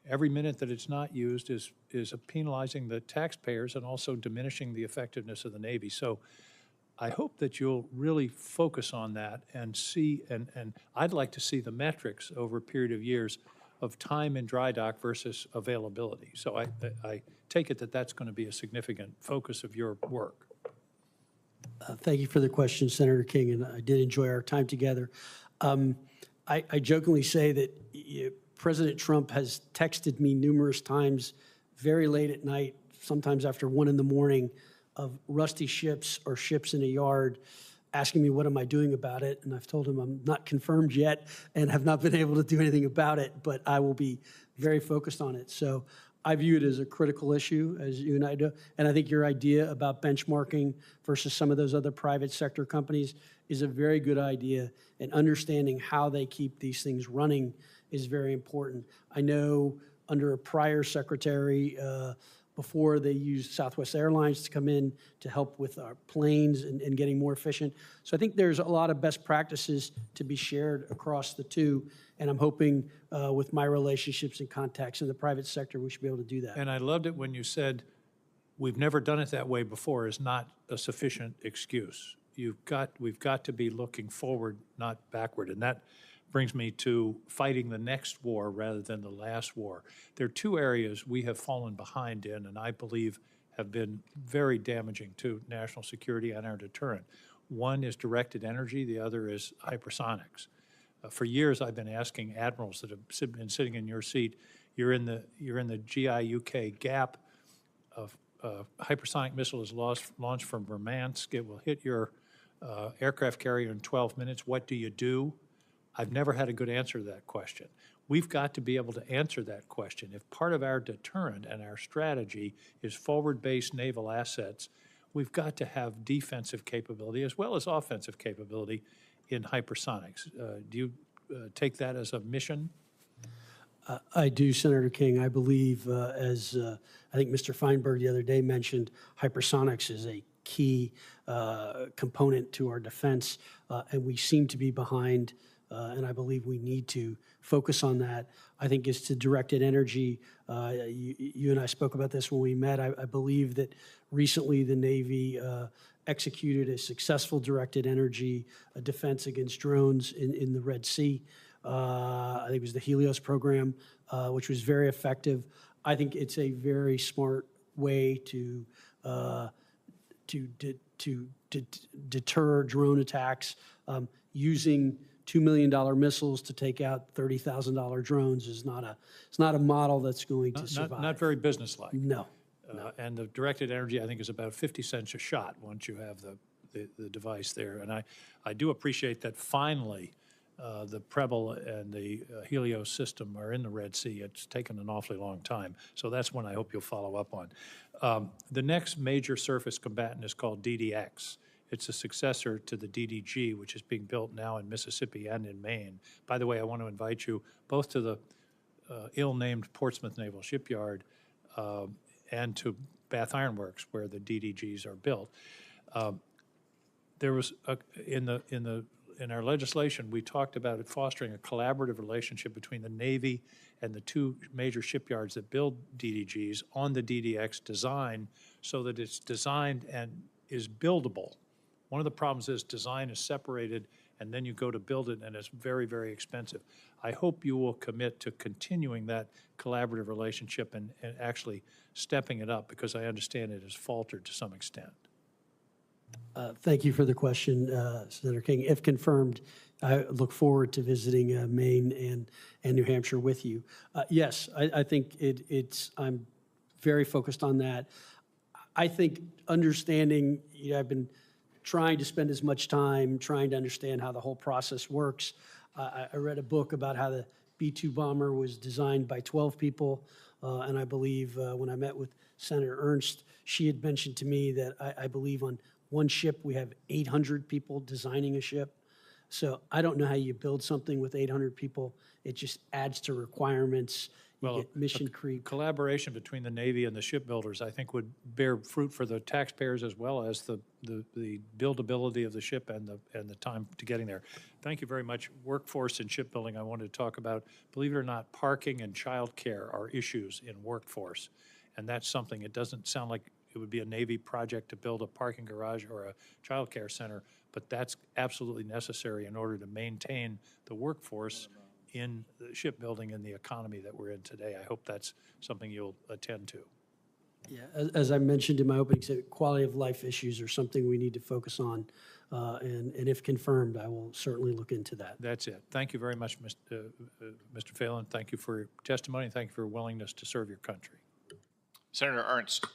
Every minute that it's not used is penalizing the taxpayers and also diminishing the effectiveness of the Navy. So I hope that you'll really focus on that and see, and I'd like to see the metrics over a period of years of time in dry dock versus availability. So I take it that that's going to be a significant focus of your work. Thank you for the question, Senator King, and I did enjoy our time together. I jokingly say that President Trump has texted me numerous times, very late at night, sometimes after 1 in the morning, of rusty ships or ships in a yard, asking me what am I doing about it, and I've told him I'm not confirmed yet and have not been able to do anything about it, but I will be very focused on it. So I view it as a critical issue, as you and I do, and I think your idea about benchmarking versus some of those other private sector companies is a very good idea, and understanding how they keep these things running is very important. I know under a prior secretary, before they used Southwest Airlines to come in to help with our planes and getting more efficient. So I think there's a lot of best practices to be shared across the two, and I'm hoping with my relationships and contacts in the private sector, we should be able to do that. And I loved it when you said, we've never done it that way before is not a sufficient excuse. We've got to be looking forward, not backward. And that brings me to fighting the next war rather than the last war. There are two areas we have fallen behind in, and I believe have been very damaging to national security and our deterrent. One is directed energy, the other is hypersonics. For years, I've been asking admirals that have been sitting in your seat, you're in the GI-UK gap. Hypersonic missile is launched from Murmansk. It will hit your aircraft carrier in 12 minutes. What do you do? I've never had a good answer to that question. We've got to be able to answer that question. If part of our deterrent and our strategy is forward-based naval assets, we've got to have defensive capability as well as offensive capability in hypersonics. Do you take that as a mission? I do, Senator King. I believe, as I think Mr. Feinberg the other day mentioned, hypersonics is a key component to our defense, and we seem to be behind, and I believe we need to focus on that. I think as to directed energy, you and I spoke about this when we met. I believe that recently the Navy executed a successful directed energy defense against drones in the Red Sea. I think it was the Helios program, which was very effective. I think it's a very smart way to deter drone attacks. Using $2 million missiles to take out $30,000 drones is not a model that's going to survive. Not very businesslike. No. And the directed energy, I think, is about 50 cents a shot once you have the device there. And I do appreciate that finally the Preble and the Helios system are in the Red Sea. It's taken an awfully long time. So that's one I hope you'll follow up on. The next major surface combatant is called DDX. It's a successor to the DDG, which is being built now in Mississippi and in Maine. By the way, I want to invite you both to the ill-named Portsmouth Naval Shipyard and to Bath Iron Works, where the DDGs are built. There was in our legislation, we talked about it fostering a collaborative relationship between the Navy and the two major shipyards that build DDGs on the DDX design, so that it's designed and is buildable. One of the problems is design is separated and then you go to build it and it's very, very expensive. I hope you will commit to continuing that collaborative relationship and actually stepping it up, because I understand it has faltered to some extent. Thank you for the question, Senator King. If confirmed, I look forward to visiting Maine and New Hampshire with you. Yes, I think I'm very focused on that. I think understanding, I've been trying to spend as much time trying to understand how the whole process works. I read a book about how the B-2 bomber was designed by 12 people, and I believe when I met with Senator Ernst, she had mentioned to me that I believe on one ship we have 800 people designing a ship. So I don't know how you build something with 800 people. It just adds to requirements. You get mission creep. Collaboration between the Navy and the shipbuilders, I think, would bear fruit for the taxpayers as well as the buildability of the ship and the time to getting there. Thank you very much. Workforce in shipbuilding, I wanted to talk about. Believe it or not, parking and childcare are issues in workforce. And that's something, it doesn't sound like it would be a Navy project to build a parking garage or a childcare center, but that's absolutely necessary in order to maintain the workforce in the shipbuilding and the economy that we're in today. I hope that's something you'll attend to. Yeah, as I mentioned in my opening statement, quality of life issues are something we need to focus on. And if confirmed, I will certainly look into that. That's it. Thank you very much, Mr. Phelan. Thank you for your testimony. Thank you for your willingness to serve your country. Senator Ernst.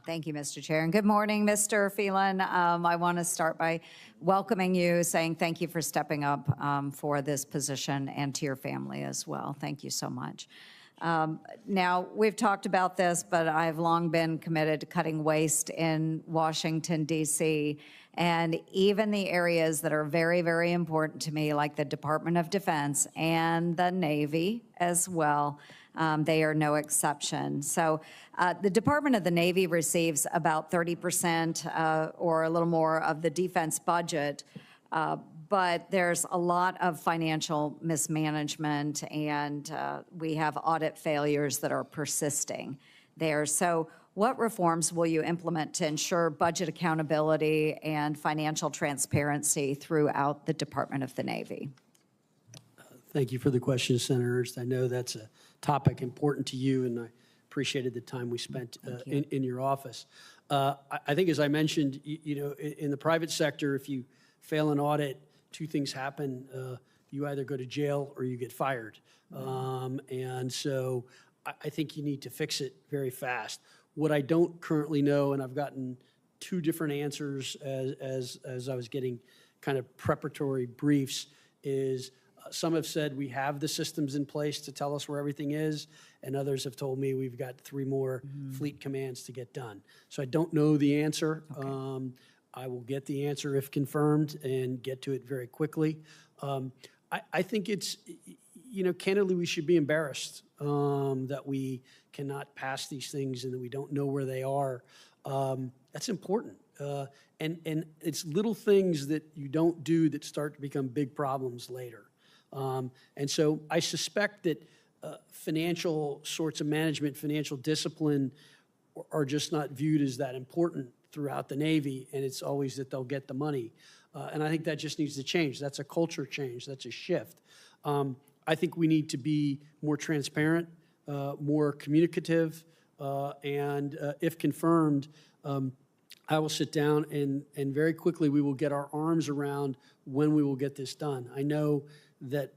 Thank you, Mr. Chair, and good morning, Mr. Phelan. I want to start by welcoming you, saying thank you for stepping up for this position, and to your family as well. Thank you so much. Now, we've talked about this, but I've long been committed to cutting waste in Washington, D.C., and even the areas that are very, very important to me, like the Department of Defense and the Navy as well, they are no exception. So the Department of the Navy receives about 30% or a little more of the defense budget, but there's a lot of financial mismanagement, and we have audit failures that are persisting there. So what reforms will you implement to ensure budget accountability and financial transparency throughout the Department of the Navy? Thank you for the question, Senator Ernst. I know that's a topic important to you, and I appreciated the time we spent in your office. I think, as I mentioned, in the private sector, if you fail an audit, two things happen. You either go to jail or you get fired. And so I think you need to fix it very fast. What I don't currently know, and I've gotten two different answers as I was getting kind of preparatory briefs, is some have said we have the systems in place to tell us where everything is, and others have told me we've got 3 more fleet commands to get done. So I don't know the answer. Okay. I will get the answer if confirmed and get to it very quickly. I think it's, candidly, we should be embarrassed that we cannot pass these things and that we don't know where they are. That's important. And it's little things that you don't do that start to become big problems later. And so I suspect that financial sorts of management, financial discipline are just not viewed as that important throughout the Navy, and it's always that they'll get the money. And I think that just needs to change. That's a culture change. That's a shift. I think we need to be more transparent, more communicative, and if confirmed, I will sit down and very quickly we will get our arms around when we will get this done. I know that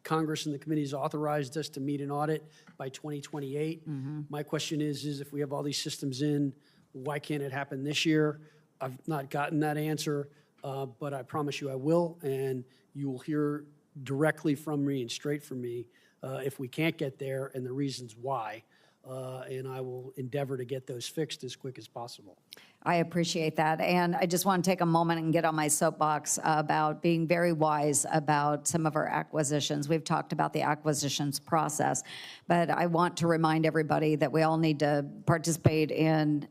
Congress and the committees authorized us to meet an audit by 2028. Mm-hmm. My question is if we have all these systems in, why can't it happen this year? I've not gotten that answer, but I promise you I will, and you will hear directly from me and straight from me if we can't get there and the reasons why. And I will endeavor to get those fixed as quick as possible. I appreciate that. And I just want to take a moment and get on my soapbox about being very wise about some of our acquisitions. We've talked about the acquisitions process, but I want to remind everybody that we all need to participate in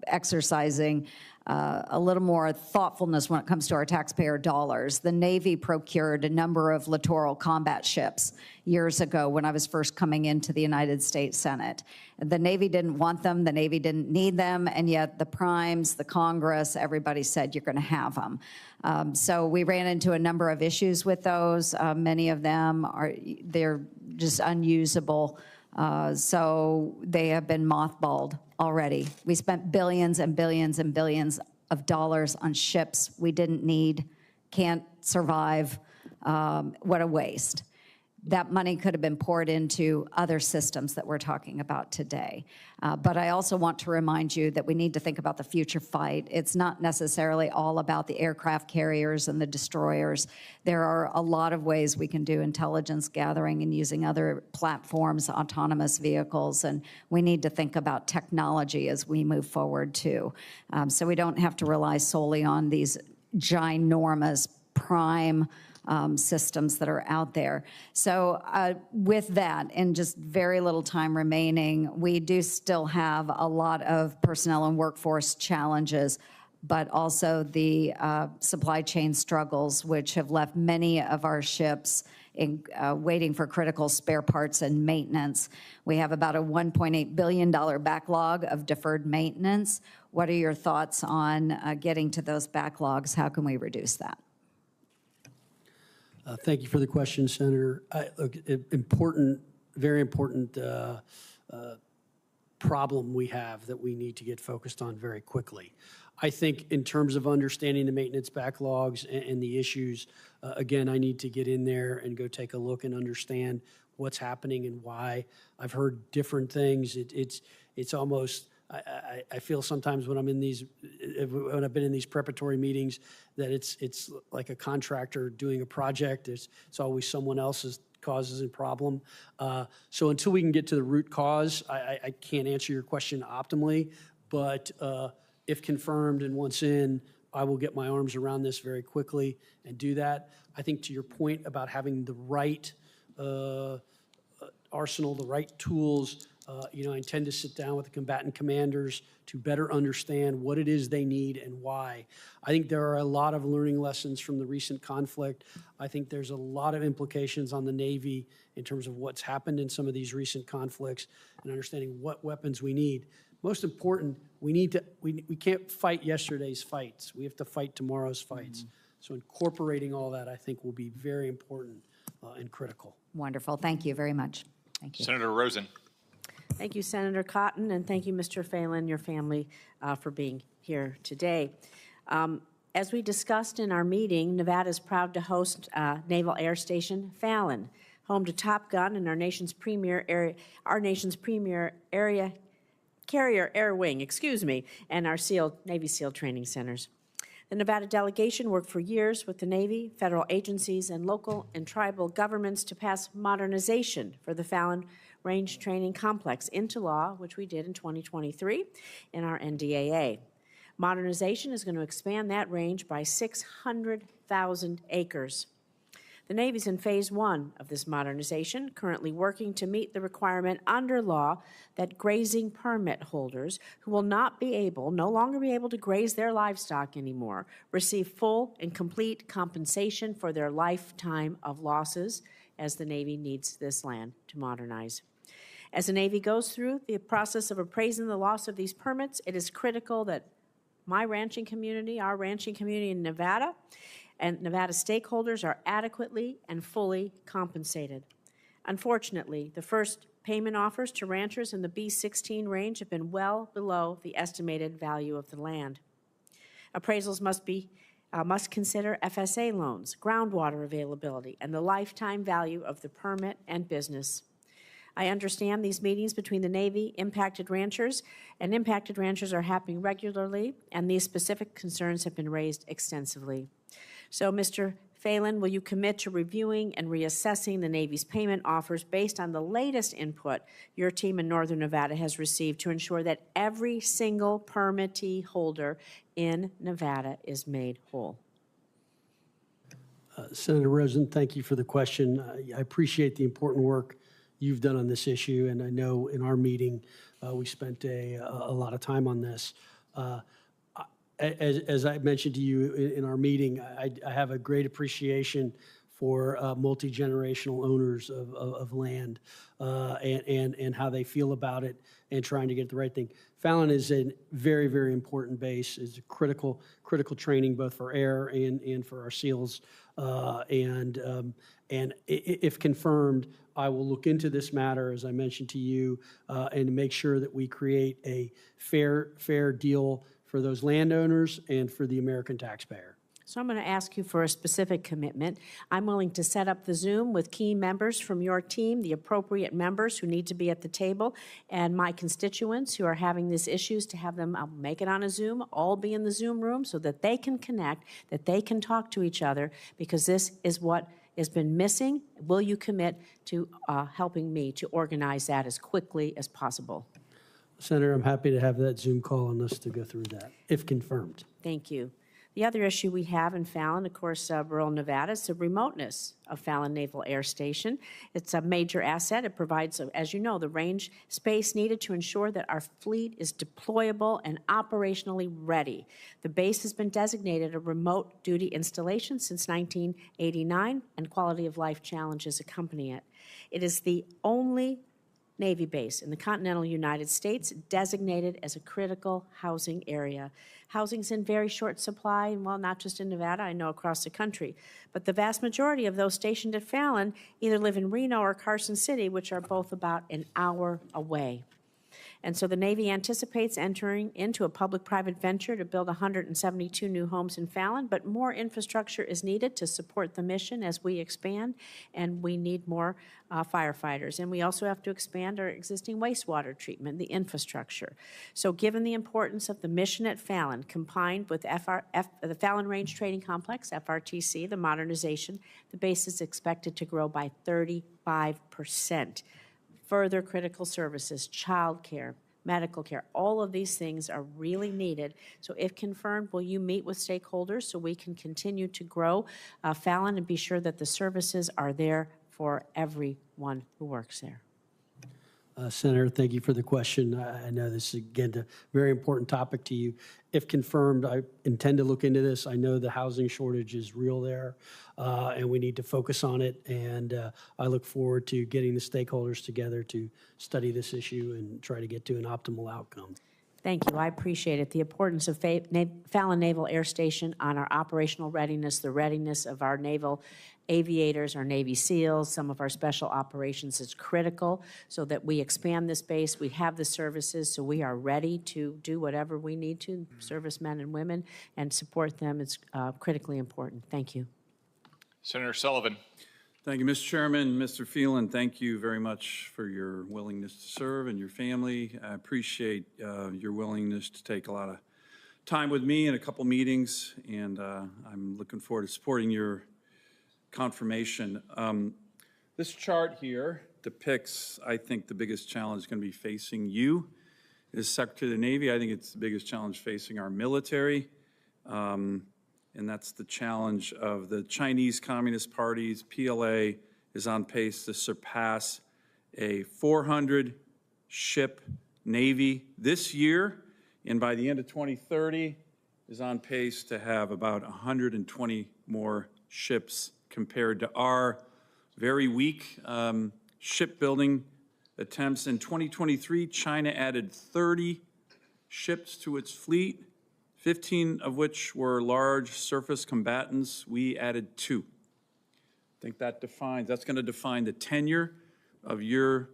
exercising a little more thoughtfulness when it comes to our taxpayer dollars. The Navy procured a number of littoral combat ships years ago when I was first coming into the United States Senate. The Navy didn't want them, the Navy didn't need them, and yet the primes, the Congress, everybody said you're going to have them. So we ran into a number of issues with those. Many of them they're just unusable. So they have been mothballed already. We spent billions and billions and billions of dollars on ships we didn't need, can't survive. What a waste. that money could have been poured into other systems that we're talking about today. But I also want to remind you that we need to think about the future fight. It's not necessarily all about the aircraft carriers and the destroyers. There are a lot of ways we can do intelligence gathering and using other platforms, autonomous vehicles, and we need to think about technology as we move forward too. So we don't have to rely solely on these ginormous prime systems that are out there. So with that, in just very little time remaining, we do still have a lot of personnel and workforce challenges, but also the supply chain struggles, which have left many of our ships waiting for critical spare parts and maintenance. We have about a $1.8 billion backlog of deferred maintenance. What are your thoughts on getting to those backlogs? How can we reduce that? Thank you for the question, Senator. Important, very important problem we have that we need to get focused on very quickly. I think in terms of understanding the maintenance backlogs and the issues, again, I need to get in there and go take a look and understand what's happening and why. I've heard different things. It's almost, I feel sometimes when I've been in these preparatory meetings that it's like a contractor doing a project. It's always someone else's causes a problem. So until we can get to the root cause, I can't answer your question optimally, but if confirmed and once in, I will get my arms around this very quickly and do that. I think to your point about having the right arsenal, the right tools, I intend to sit down with the combatant commanders to better understand what it is they need and why. I think there are a lot of learning lessons from the recent conflict. I think there's a lot of implications on the Navy in terms of what's happened in some of these recent conflicts and understanding what weapons we need. Most important, we can't fight yesterday's fights. We have to fight tomorrow's fights. So incorporating all that, I think, will be very important and critical. Wonderful. Thank you very much. Thank you. Senator Rosen. Thank you, Senator Cotton, and thank you, Mr. Phelan, your family, for being here today. As we discussed in our meeting, Nevada is proud to host Naval Air Station Phelan, home to Top Gun and our nation's premier area carrier air wing, and our Navy SEAL training centers. The Nevada delegation worked for years with the Navy, federal agencies, and local and tribal governments to pass modernization for the Phelan Range Training Complex into law, which we did in 2023 in our NDAA. Modernization is going to expand that range by 600,000 acres. The Navy's in phase 1 of this modernization, currently working to meet the requirement under law that grazing permit holders who will no longer be able to graze their livestock anymore, receive full and complete compensation for their lifetime of losses, as the Navy needs this land to modernize. As the Navy goes through the process of appraising the loss of these permits, it is critical that our ranching community in Nevada, and Nevada stakeholders are adequately and fully compensated. Unfortunately, the first payment offers to ranchers in the B16 range have been well below the estimated value of the land. Appraisals must consider FSA loans, groundwater availability, and the lifetime value of the permit and business. I understand these meetings between the Navy, impacted ranchers are happening regularly, and these specific concerns have been raised extensively. So, Mr. Phelan, will you commit to reviewing and reassessing the Navy's payment offers based on the latest input your team in Northern Nevada has received to ensure that every single permittee holder in Nevada is made whole? Senator Rosen, thank you for the question. I appreciate the important work you've done on this issue, and I know in our meeting we spent a lot of time on this. As I mentioned to you in our meeting, I have a great appreciation for multi-generational owners of land and how they feel about it and trying to get the right thing. Phelan is a very, very important base. It's a critical training both for air and for our SEALs. And if confirmed, I will look into this matter, as I mentioned to you, and make sure that we create a fair deal for those landowners and for the American taxpayer. So I'm going to ask you for a specific commitment. I'm willing to set up the Zoom with key members from your team, the appropriate members who need to be at the table, and my constituents who are having these issues to have them, I'll make it on a Zoom, all be in the Zoom room so that they can connect, that they can talk to each other, because this is what has been missing. Will you commit to helping me to organize that as quickly as possible? Senator, I'm happy to have that Zoom call on us to go through that, if confirmed. Thank you. The other issue we have in Fallon, of course, rural Nevada, is the remoteness of Fallon Naval Air Station. It's a major asset. It provides, as you know, the range space needed to ensure that our fleet is deployable and operationally ready. The base has been designated a remote duty installation since 1989, and quality of life challenges accompany it. It is the only Navy base in the continental United States designated as a critical housing area. Housing's in very short supply, and well, not just in Nevada, I know across the country. But the vast majority of those stationed at Fallon either live in Reno or Carson City, which are both about an hour away. And so the Navy anticipates entering into a public-private venture to build 172 new homes in Fallon, but more infrastructure is needed to support the mission as we expand, and we need more firefighters. And we also have to expand our existing wastewater treatment, the infrastructure. So given the importance of the mission at Fallon, combined with the Fallon Range Training Complex, FRTC, the modernization, the base is expected to grow by 35%. Further critical services, child care, medical care, all of these things are really needed. So if confirmed, will you meet with stakeholders so we can continue to grow Fallon and be sure that the services are there for everyone who works there? Senator, thank you for the question. I know this is, again, a very important topic to you. If confirmed, I intend to look into this. I know the housing shortage is real there, and we need to focus on it. And I look forward to getting the stakeholders together to study this issue and try to get to an optimal outcome. Thank you. I appreciate it. The importance of Fallon Naval Air Station on our operational readiness, the readiness of our naval aviators, our Navy SEALs, some of our special operations is critical so that we expand this base, we have the services, so we are ready to do whatever we need to, servicemen and women, and support them. It's critically important. Thank you. Senator Sullivan. Thank you, Mr. Chairman. Mr. Phelan, thank you very much for your willingness to serve and your family. I appreciate your willingness to take a lot of time with me in a couple meetings, and I'm looking forward to supporting your confirmation. This chart here depicts, I think, the biggest challenge going to be facing you as Secretary of the Navy. I think it's the biggest challenge facing our military. And that's the challenge of the Chinese Communist Party's PLA is on pace to surpass a 400-ship Navy this year, and by the end of 2030 is on pace to have about 120 more ships compared to our very weak shipbuilding attempts. In 2023, China added 30 ships to its fleet, 15 of which were large surface combatants. We added 2. I think that's going to define the tenure of your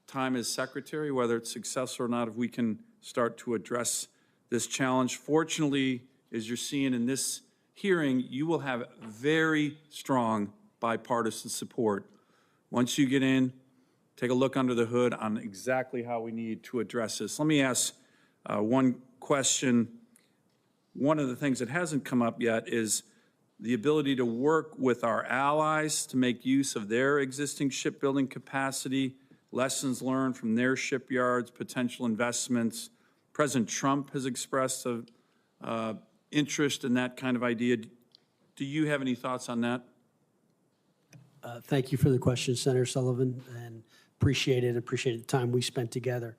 time as Secretary, whether it's successful or not, if we can start to address this challenge. Fortunately, as you're seeing in this hearing, you will have very strong bipartisan support. Once you get in, take a look under the hood on exactly how we need to address this. Let me ask one question. One of the things that hasn't come up yet is the ability to work with our allies to make use of their existing shipbuilding capacity, lessons learned from their shipyards, potential investments. President Trump has expressed an interest in that kind of idea. Do you have any thoughts on that? Thank you for the question, Senator Sullivan, and appreciate it. Appreciate the time we spent together.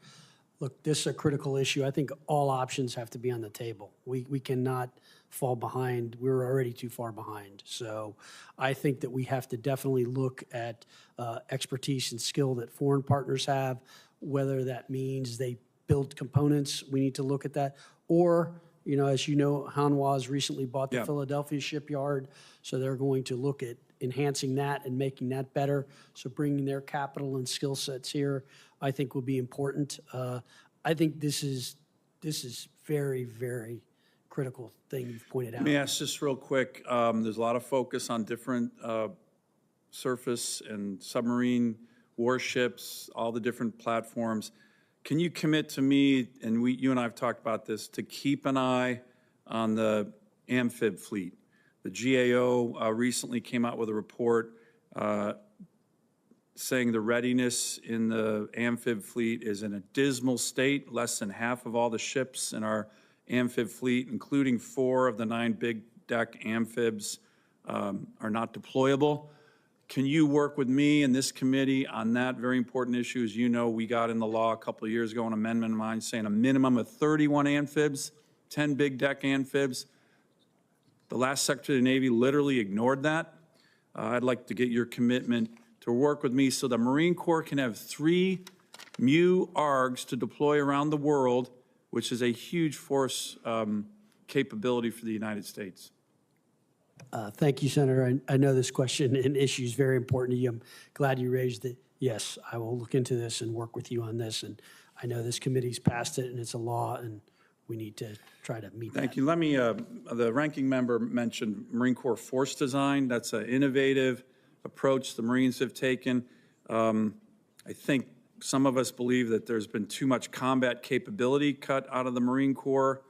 Look, this is a critical issue. I think all options have to be on the table. We cannot fall behind. We're already too far behind. So I think that we have to definitely look at expertise and skill that foreign partners have, whether that means they build components. We need to look at that. Or, you know, as you know, Hanwha has recently bought the Philadelphia shipyard, so they're going to look at enhancing that and making that better. So bringing their capital and skill sets here, I think, will be important. I think this is very, very critical thing you've pointed out. Let me ask just real quick, there's a lot of focus on different surface and submarine warships, all the different platforms. Can you commit to me, and you and I have talked about this, to keep an eye on the amphib fleet? The GAO recently came out with a report saying the readiness in the amphib fleet is in a dismal state. Less than half of all the ships in our amphib fleet, including 4 of the 9 big deck amphibs, are not deployable. Can you work with me and this committee on that very important issue? As you know, we got in the law a couple of years ago an amendment of mine saying a minimum of 31 amphibs, 10 big deck amphibs. The last Secretary of the Navy literally ignored that. I'd like to get your commitment to work with me so the Marine Corps can have 3 MU ARGs to deploy around the world, which is a huge force capability for the United States. Thank you, Senator. I know this question and issue is very important to you. I'm glad you raised it. Yes, I will look into this and work with you on this. And I know this committee's passed it and it's a law, and we need to try to meet that. Thank you. Let me, the ranking member mentioned Marine Corps force design. That's an innovative approach the Marines have taken. I think some of us believe that there's been too much combat capability cut out of the Marine Corps.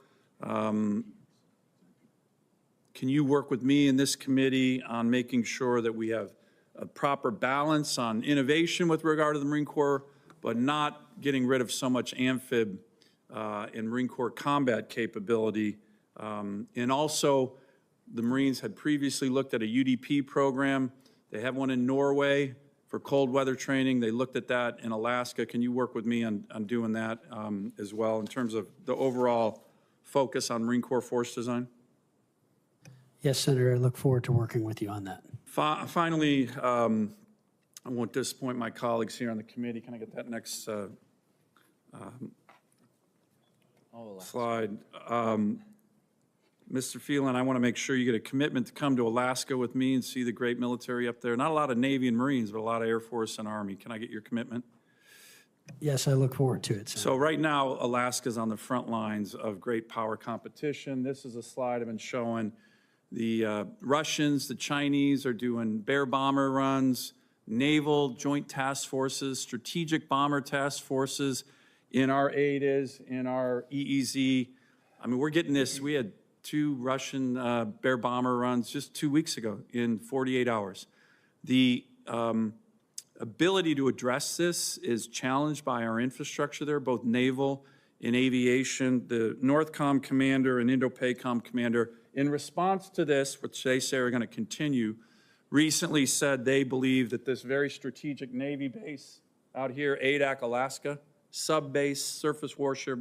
Can you work with me in this committee on making sure that we have a proper balance on innovation with regard to the Marine Corps, but not getting rid of so much amphib and Marine Corps combat capability? And also, the Marines had previously looked at a UDP program. They have one in Norway for cold weather training. They looked at that in Alaska. Can you work with me on doing that as well in terms of the overall focus on Marine Corps force design? Yes, Senator, I look forward to working with you on that. Finally, I won't disappoint my colleagues here on the committee. Can I get that next slide? Mr. Phelan, I want to make sure you get a commitment to come to Alaska with me and see the great military up there. Not a lot of Navy and Marines, but a lot of Air Force and Army. Can I get your commitment? Yes, I look forward to it, Senator. So right now, Alaska's on the front lines of great power competition. This is a slide I've been showing. The Russians, the Chinese are doing bear bomber runs, naval joint task forces, strategic bomber task forces in our ADIS, in our EEZ. I mean, we're getting this. We had 2 Russian bear bomber runs just 2 weeks ago in 48 hours. The ability to address this is challenged by our infrastructure there, both naval and aviation. The NORTHCOM commander and INDOPACOM commander, in response to this, which they say are going to continue, recently said they believe that this very strategic Navy base out here, Adak, Alaska, sub-base, surface warship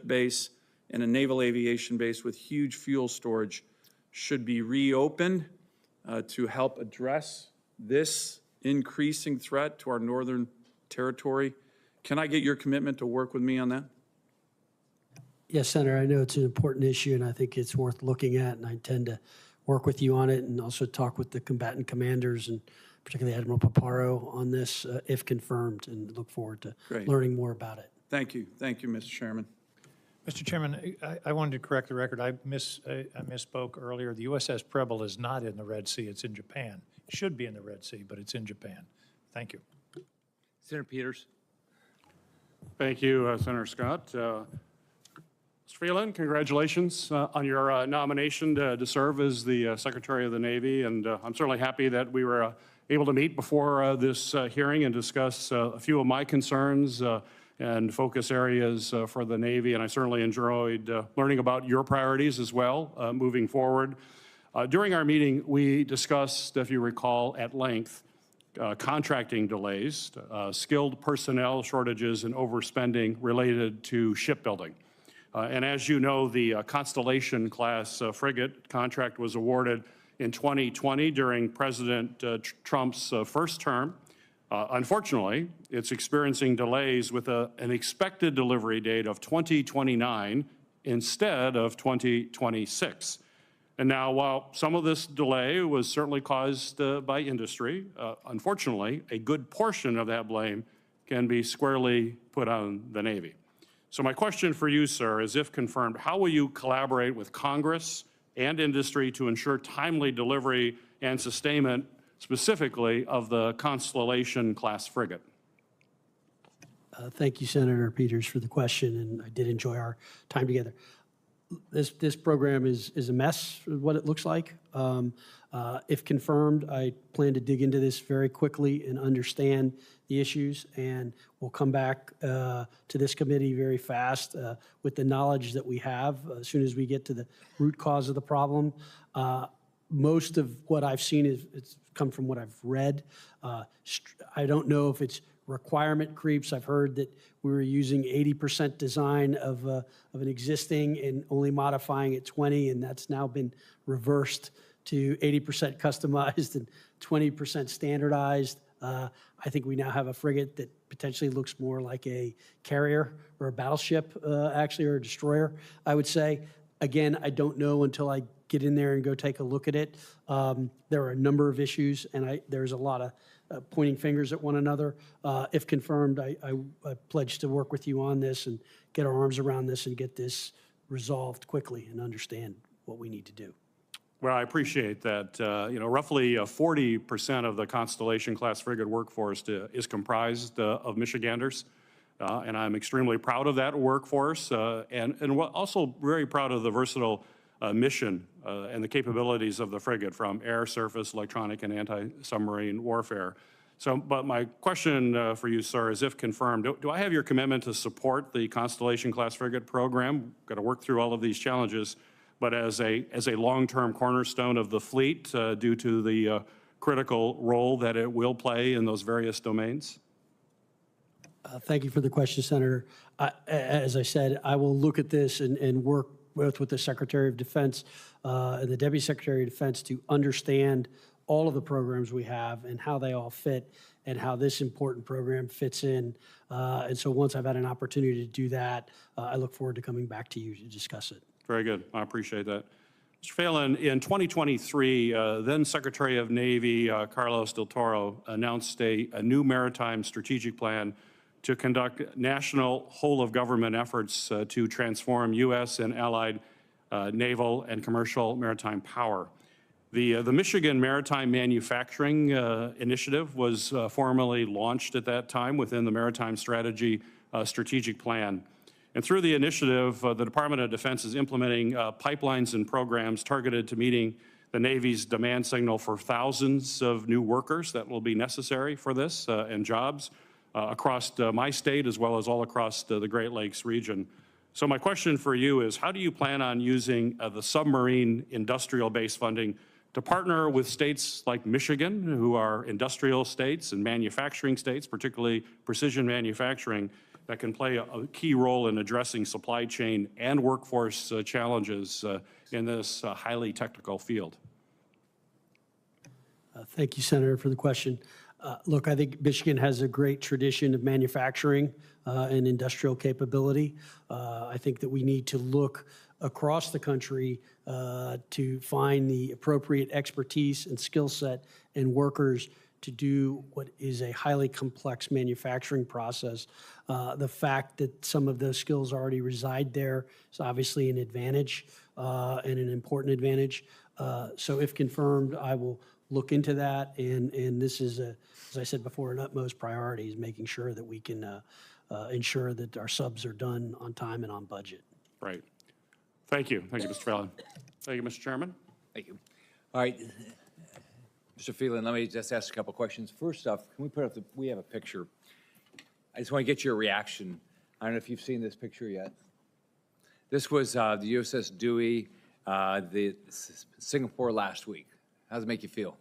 base, and a naval aviation base with huge fuel storage should be reopened to help address this increasing threat to our northern territory. Can I get your commitment to work with me on that? Yes, Senator, I know it's an important issue, and I think it's worth looking at, and I intend to work with you on it and also talk with the combatant commanders and particularly Admiral Paparo on this if confirmed, and look forward to learning more about it. Thank you. Thank you, Mr. Chairman. Mr. Chairman, I wanted to correct the record. I misspoke earlier. The USS Preble is not in the Red Sea. It's in Japan. It should be in the Red Sea, but it's in Japan. Thank you. Senator Peters. Thank you, Senator Scott. Mr. Phelan, congratulations on your nomination to serve as the Secretary of the Navy, and I'm certainly happy that we were able to meet before this hearing and discuss a few of my concerns and focus areas for the Navy, and I certainly enjoyed learning about your priorities as well moving forward. During our meeting, we discussed, if you recall, at length, contracting delays, skilled personnel shortages, and overspending related to shipbuilding. And as you know, the Constellation-class frigate contract was awarded in 2020 during President Trump's first term. Unfortunately, it's experiencing delays with an expected delivery date of 2029 instead of 2026. And now, while some of this delay was certainly caused by industry, unfortunately, a good portion of that blame can be squarely put on the Navy. So my question for you, sir, is if confirmed, how will you collaborate with Congress and industry to ensure timely delivery and sustainment, specifically of the Constellation-class frigate? Thank you, Senator Peters, for the question, and I did enjoy our time together. This program is a mess, what it looks like. If confirmed, I plan to dig into this very quickly and understand the issues, and we'll come back to this committee very fast with the knowledge that we have as soon as we get to the root cause of the problem. Most of what I've seen it's come from what I've read. I don't know if it's requirement creeps. I've heard that we were using 80% design of an existing and only modifying at 20, and that's now been reversed to 80% customized and 20% standardized. I think we now have a frigate that potentially looks more like a carrier or a battleship, actually, or a destroyer, I would say. Again, I don't know until I get in there and go take a look at it. There are a number of issues, and there's a lot of pointing fingers at one another. If confirmed, I pledge to work with you on this and get our arms around this and get this resolved quickly and understand what we need to do. Well, I appreciate that. Roughly 40% of the Constellation-class frigate workforce is comprised of Michiganders, and I'm extremely proud of that workforce, and also very proud of the versatile mission and the capabilities of the frigate from air, surface, electronic, and anti-submarine warfare. But my question for you, sir, is if confirmed, do I have your commitment to support the Constellation-class frigate program? Got to work through all of these challenges, but as a long-term cornerstone of the fleet due to the critical role that it will play in those various domains? Thank you for the question, Senator. As I said, I will look at this and work both with the Secretary of Defense and the Deputy Secretary of Defense to understand all of the programs we have and how they all fit and how this important program fits in. And so once I've had an opportunity to do that, I look forward to coming back to you to discuss it. Very good. I appreciate that. Mr. Phelan, in 2023, then Secretary of Navy Carlos Del Toro announced a new maritime strategic plan to conduct national whole-of-government efforts to transform U.S. and allied naval and commercial maritime power. The Michigan Maritime Manufacturing Initiative was formally launched at that time within the Maritime Strategy Strategic Plan. And through the initiative, the Department of Defense is implementing pipelines and programs targeted to meeting the Navy's demand signal for thousands of new workers that will be necessary for this and jobs across my state as well as all across the Great Lakes region. So my question for you is, how do you plan on using the submarine industrial-based funding to partner with states like Michigan, who are industrial states and manufacturing states, particularly precision manufacturing, that can play a key role in addressing supply chain and workforce challenges in this highly technical field? Thank you, Senator, for the question. Look, I think Michigan has a great tradition of manufacturing and industrial capability. I think that we need to look across the country to find the appropriate expertise and skill set and workers to do what is a highly complex manufacturing process. The fact that some of those skills already reside there is obviously an advantage and an important advantage. So if confirmed, I will look into that, and this is, as I said before, an utmost priority is making sure that we can ensure that our subs are done on time and on budget. Right. Thank you. Thank you, Mr. Phelan. Thank you, Mr. Chairman. Thank you. All right. Mr. Phelan, let me just ask a couple questions. First off, can we put up we have a picture. I just want to get your reaction. I don't know if you've seen this picture yet. This was the USS Dewey, the Singapore last week. How does it make you feel?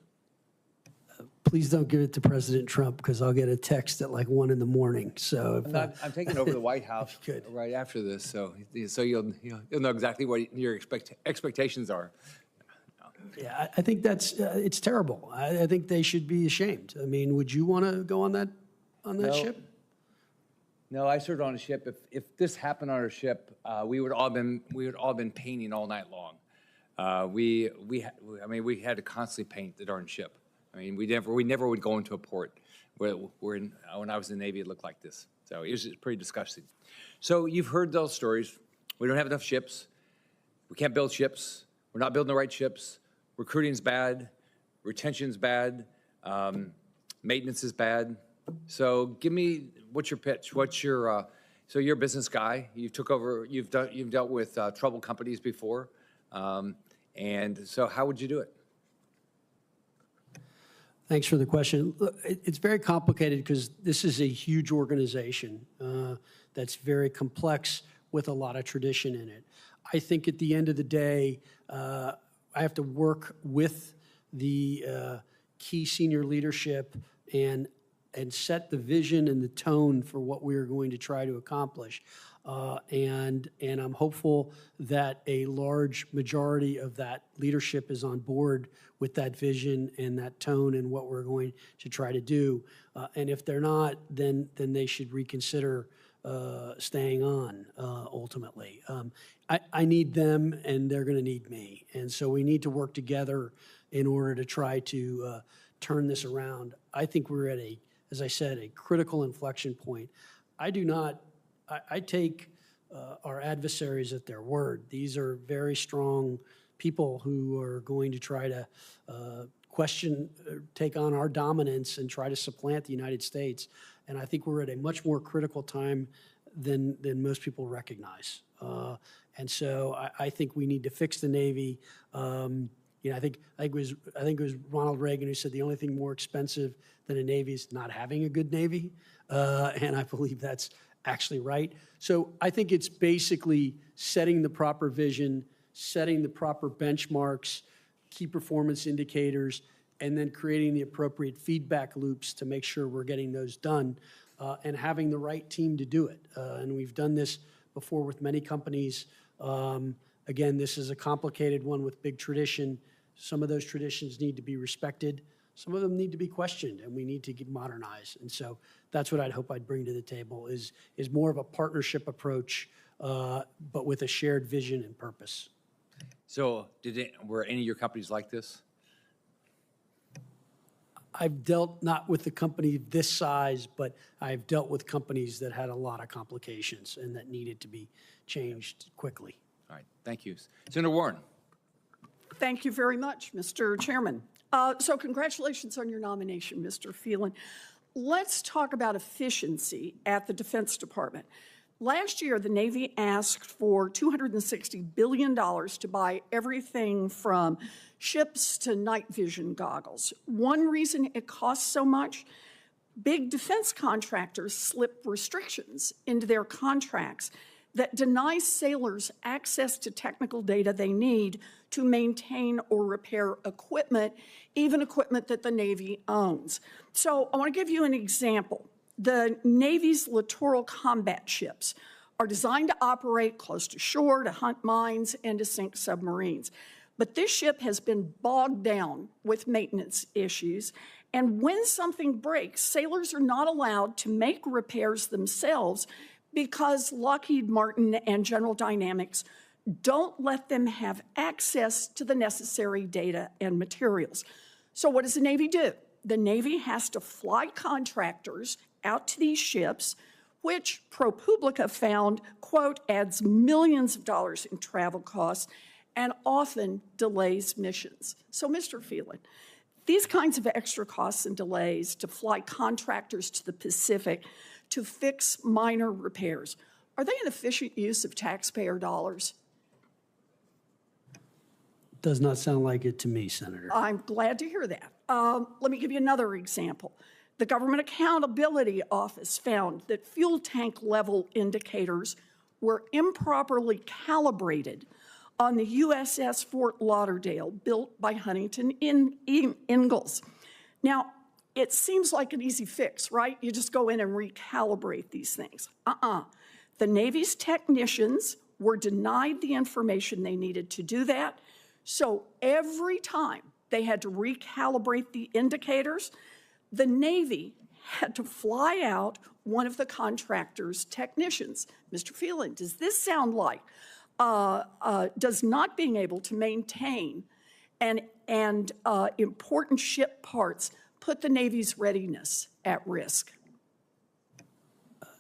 Please don't give it to President Trump, because I'll get a text at like 1 in the morning. So if, I'm taking over the White House right after this, so you'll know exactly what your expectations are. Yeah, I think that's it's terrible. I think they should be ashamed. I mean, would you want to go on that ship? No, I served on a ship. If this happened on our ship, we would all been painting all night long. We had to constantly paint the darn ship. I mean, we never would go into a port. When I was in the Navy, it looked like this. So it was pretty disgusting. So you've heard those stories. We don't have enough ships. We can't build ships. We're not building the right ships. Recruiting's bad. Retention's bad. Maintenance is bad. So give me, what's your pitch? What's your, so you're a business guy. You've dealt with troubled companies before. And so how would you do it? Thanks for the question. Look, it's very complicated because this is a huge organization that's very complex with a lot of tradition in it. I think at the end of the day, I have to work with the key senior leadership and set the vision and the tone for what we are going to try to accomplish. And I'm hopeful that a large majority of that leadership is on board with that vision and that tone and what we're going to try to do. And if they're not, then they should reconsider staying on ultimately. I need them and they're going to need me. And so we need to work together in order to try to turn this around. I think we're at as I said, a critical inflection point. I take our adversaries at their word. These are very strong people who are going to try to take on our dominance and try to supplant the United States. And I think we're at a much more critical time than most people recognize. And so I think we need to fix the Navy. I think it was Ronald Reagan who said the only thing more expensive than a Navy is not having a good Navy. And I believe that's actually right. So I think it's basically setting the proper vision, setting the proper benchmarks, key performance indicators, and then creating the appropriate feedback loops to make sure we're getting those done and having the right team to do it. And we've done this before with many companies. Again, this is a complicated one with big tradition. Some of those traditions need to be respected. Some of them need to be questioned, and we need to get modernized. And so that's what I'd hope I'd bring to the table is more of a partnership approach, but with a shared vision and purpose. So were any of your companies like this? I've dealt not with the company this size, but I've dealt with companies that had a lot of complications and that needed to be changed quickly. All right, thank you. Senator Warren. Thank you very much, Mr. Chairman. So congratulations on your nomination, Mr. Phelan. Let's talk about efficiency at the Defense Department. Last year, the Navy asked for $260 billion to buy everything from ships to night vision goggles. One reason it costs so much, big defense contractors slip restrictions into their contracts that deny sailors access to technical data they need to maintain or repair equipment, even equipment that the Navy owns. So I want to give you an example. The Navy's littoral combat ships are designed to operate close to shore, to hunt mines, and to sink submarines. But this ship has been bogged down with maintenance issues, and when something breaks, sailors are not allowed to make repairs themselves because Lockheed Martin and General Dynamics don't let them have access to the necessary data and materials. So what does the Navy do? The Navy has to fly contractors out to these ships, which ProPublica found, quote, adds millions of dollars in travel costs and often delays missions. So, Mr. Phelan, these kinds of extra costs and delays to fly contractors to the Pacific to fix minor repairs, are they an efficient use of taxpayer dollars? Does not sound like it to me, Senator. I'm glad to hear that. Let me give you another example. The Government Accountability Office found that fuel tank level indicators were improperly calibrated on the USS Fort Lauderdale, built by Huntington Ingalls. Now, it seems like an easy fix, right? You just go in and recalibrate these things. The Navy's technicians were denied the information they needed to do that. So every time they had to recalibrate the indicators, the Navy had to fly out one of the contractor's technicians. Mr. Phelan, does this sound like does not being able to maintain and important ship parts put the Navy's readiness at risk?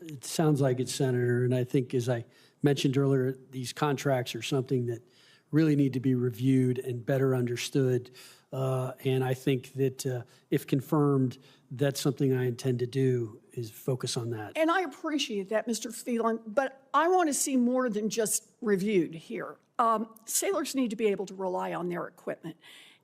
It sounds like it, Senator, and I think, as I mentioned earlier, these contracts are something that really need to be reviewed and better understood. And I think that if confirmed, that's something I intend to do, is focus on that. And I appreciate that, Mr. Phelan, but I want to see more than just reviewed here. Sailors need to be able to rely on their equipment,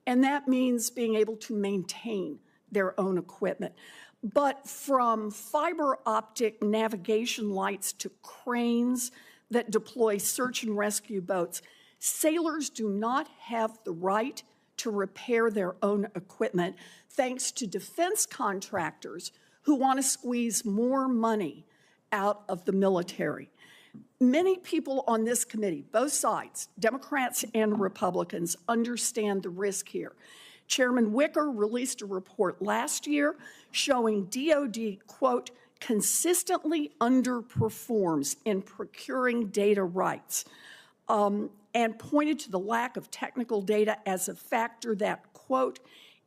and that means being able to maintain their own equipment. But from fiber optic navigation lights to cranes that deploy search and rescue boats, sailors do not have the right to repair their own equipment, thanks to defense contractors who want to squeeze more money out of the military. Many people on this committee, both sides, Democrats and Republicans, understand the risk here. Chairman Wicker released a report last year showing DOD, quote, consistently underperforms in procuring data rights, and pointed to the lack of technical data as a factor that, quote,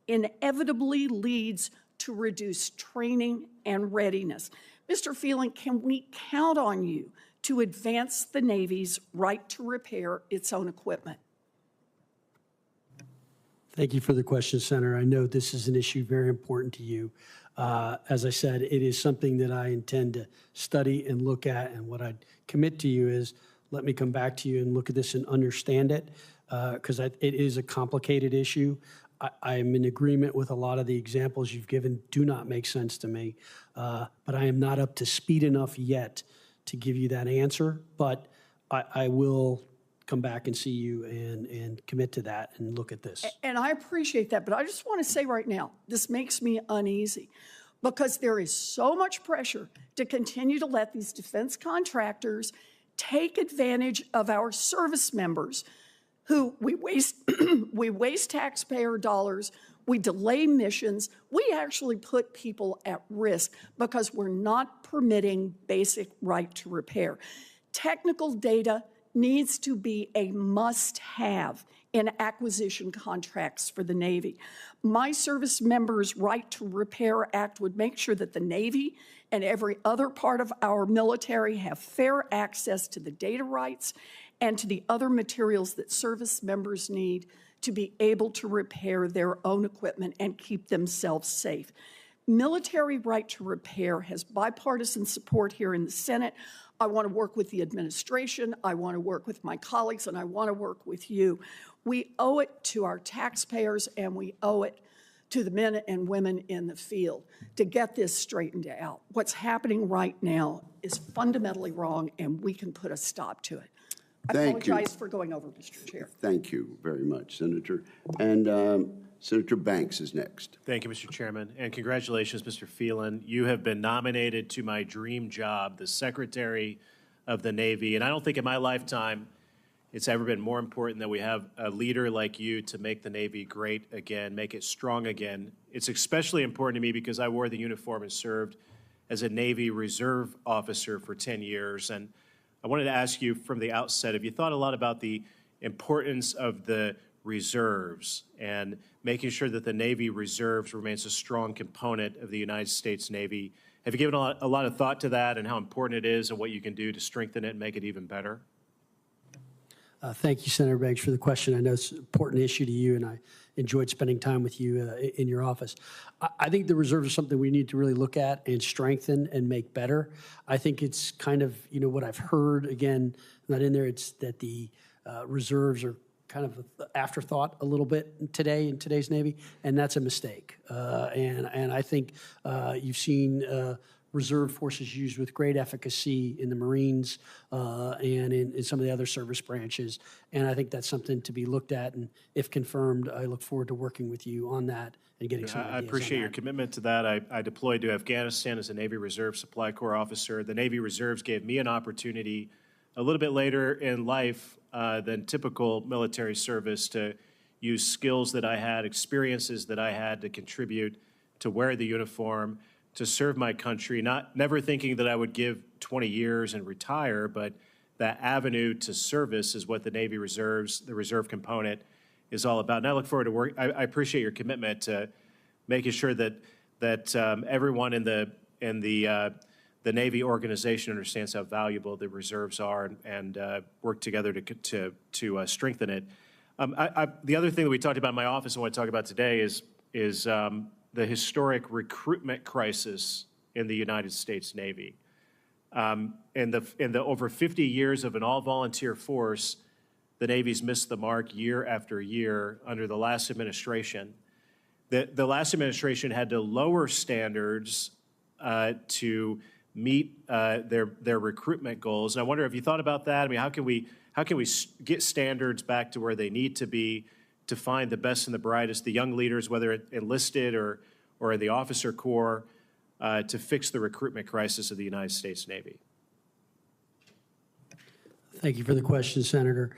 inevitably leads to reduced training and readiness. Mr. Phelan, can we count on you to advance the Navy's right to repair its own equipment? Thank you for the question, Senator. I know this is an issue very important to you. As I said, it is something that I intend to study and look at, and what I'd commit to you is let me come back to you and look at this and understand it, because it is a complicated issue. I'm in agreement with a lot of the examples you've given do not make sense to me, but I am not up to speed enough yet to give you that answer, but I will come back and see you and commit to that and look at this. And I appreciate that, but I just want to say right now, this makes me uneasy because there is so much pressure to continue to let these defense contractors take advantage of our service members who we waste, we waste taxpayer dollars, we delay missions, we actually put people at risk because we're not permitting basic right to repair. Technical data needs to be a must-have in acquisition contracts for the Navy. My service members' Right to Repair Act would make sure that the Navy and every other part of our military have fair access to the data rights and to the other materials that service members need to be able to repair their own equipment and keep themselves safe. Military right to repair has bipartisan support here in the Senate. I want to work with the administration, I want to work with my colleagues, and I want to work with you. We owe it to our taxpayers, and we owe it to the men and women in the field to get this straightened out. What's happening right now is fundamentally wrong, and we can put a stop to it. I apologize for going over, Mr. Chair. Thank you very much, Senator. And Senator Banks is next. Thank you, Mr. Chairman, and congratulations, Mr. Phelan. You have been nominated to my dream job, the Secretary of the Navy, and I don't think in my lifetime it's ever been more important that we have a leader like you to make the Navy great again, make it strong again. It's especially important to me because I wore the uniform and served as a Navy Reserve officer for 10 years, and I wanted to ask you from the outset, have you thought a lot about the importance of the reserves and making sure that the Navy Reserves remains a strong component of the United States Navy? Have you given a lot of thought to that and how important it is and what you can do to strengthen it and make it even better? Thank you, Senator Banks, for the question. I know it's an important issue to you, and I enjoyed spending time with you in your office. I think the reserves are something we need to really look at and strengthen and make better. I think it's kind of, what I've heard, again, not in there, it's that the reserves are kind of an afterthought a little bit today in today's Navy, and that's a mistake. And I think you've seen reserve forces used with great efficacy in the Marines and in some of the other service branches. And I think that's something to be looked at. And if confirmed, I look forward to working with you on that and getting some ideas. I appreciate your commitment to that. I deployed to Afghanistan as a Navy Reserve Supply Corps officer. The Navy Reserves gave me an opportunity a little bit later in life than typical military service to use skills that I had, experiences that I had to contribute to wear the uniform, to serve my country, never thinking that I would give 20 years and retire, but that avenue to service is what the Navy Reserves, the reserve component, is all about. And I look forward to work. I appreciate your commitment to making sure that everyone in the the Navy organization understands how valuable the reserves are and work together to strengthen it. The other thing that we talked about in my office and want to talk about today is the historic recruitment crisis in the United States Navy. In the over 50 years of an all-volunteer force, the Navy's missed the mark year after year under the last administration. The last administration had to lower standards to meet their recruitment goals. And I wonder if you thought about that. I mean, how can we get standards back to where they need to be to find the best and the brightest, the young leaders, whether enlisted or in the officer corps, to fix the recruitment crisis of the United States Navy? Thank you for the question, Senator.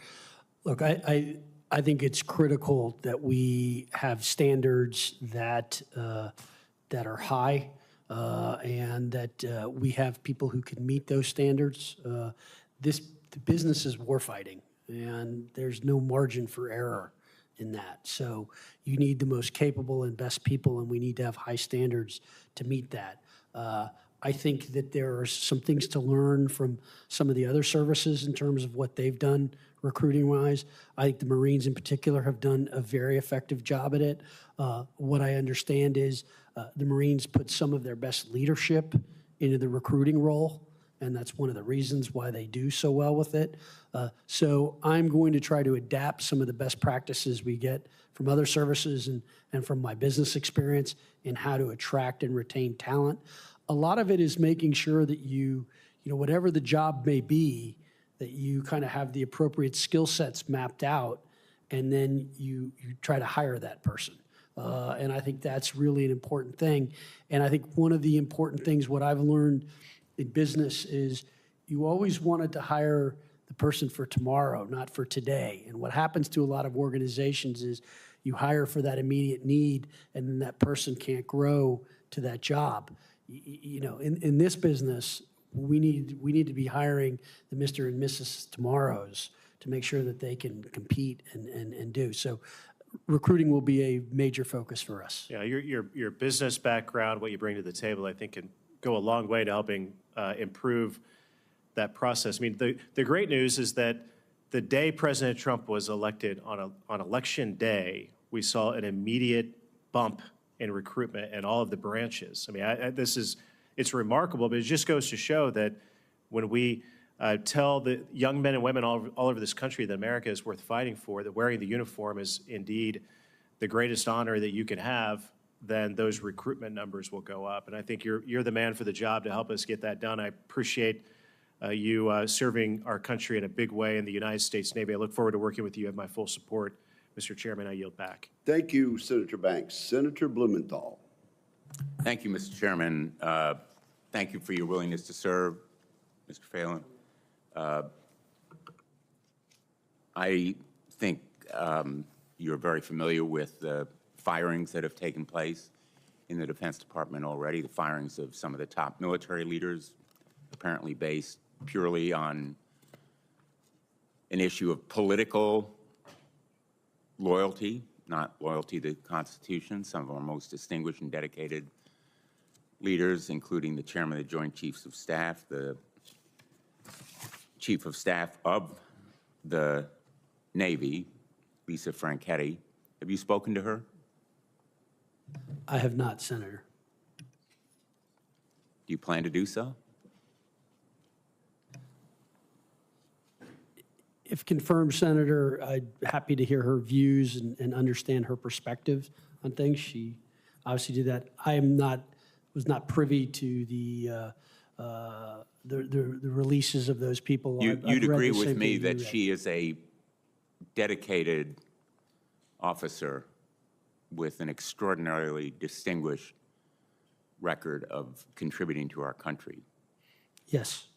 Look, I think it's critical that we have standards that are high and that we have people who can meet those standards. The business is warfighting, and there's no margin for error in that. So you need the most capable and best people, and we need to have high standards to meet that. I think that there are some things to learn from some of the other services in terms of what they've done recruiting-wise. I think the Marines in particular have done a very effective job at it. What I understand is the Marines put some of their best leadership into the recruiting role, and that's one of the reasons why they do so well with it. So I'm going to try to adapt some of the best practices we get from other services and from my business experience in how to attract and retain talent. A lot of it is making sure that you know, whatever the job may be, that you kind of have the appropriate skill sets mapped out, and then you try to hire that person. And I think that's really an important thing. And I think one of the important things, what I've learned in business, is you always wanted to hire the person for tomorrow, not for today. And what happens to a lot of organizations is you hire for that immediate need, and then that person can't grow to that job. You know, in this business, we need to be hiring the Mr. and Mrs. Tomorrows to make sure that they can compete and do. So recruiting will be a major focus for us. Yeah, your business background, what you bring to the table, I think can go a long way to helping improve that process. I mean, the great news is that the day President Trump was elected on election day, we saw an immediate bump in recruitment in all of the branches. I mean, it's remarkable, but it just goes to show that when we tell the young men and women all over this country that America is worth fighting for, that wearing the uniform is indeed the greatest honor that you can have, then those recruitment numbers will go up. And I think you're the man for the job to help us get that done. I appreciate you serving our country in a big way in the United States Navy. I look forward to working with you. You have my full support. Mr. Chairman, I yield back. Thank you, Senator Banks. Senator Blumenthal. Thank you, Mr. Chairman. Thank you for your willingness to serve, Mr. Phelan. I think you're very familiar with the firings that have taken place in the Defense Department already, the firings of some of the top military leaders, apparently based purely on an issue of political loyalty, not loyalty to the Constitution. Some of our most distinguished and dedicated leaders, including the Chairman of the Joint Chiefs of Staff, the Chief of Staff of the Navy, Lisa Franchetti. Have you spoken to her? I have not, Senator. Do you plan to do so? If confirmed, Senator, I'm happy to hear her views and understand her perspective on things. She obviously did that. I was not privy to the releases of those people. You'd agree with me that she is a dedicated officer with an extraordinarily distinguished record of contributing to our country. Yes.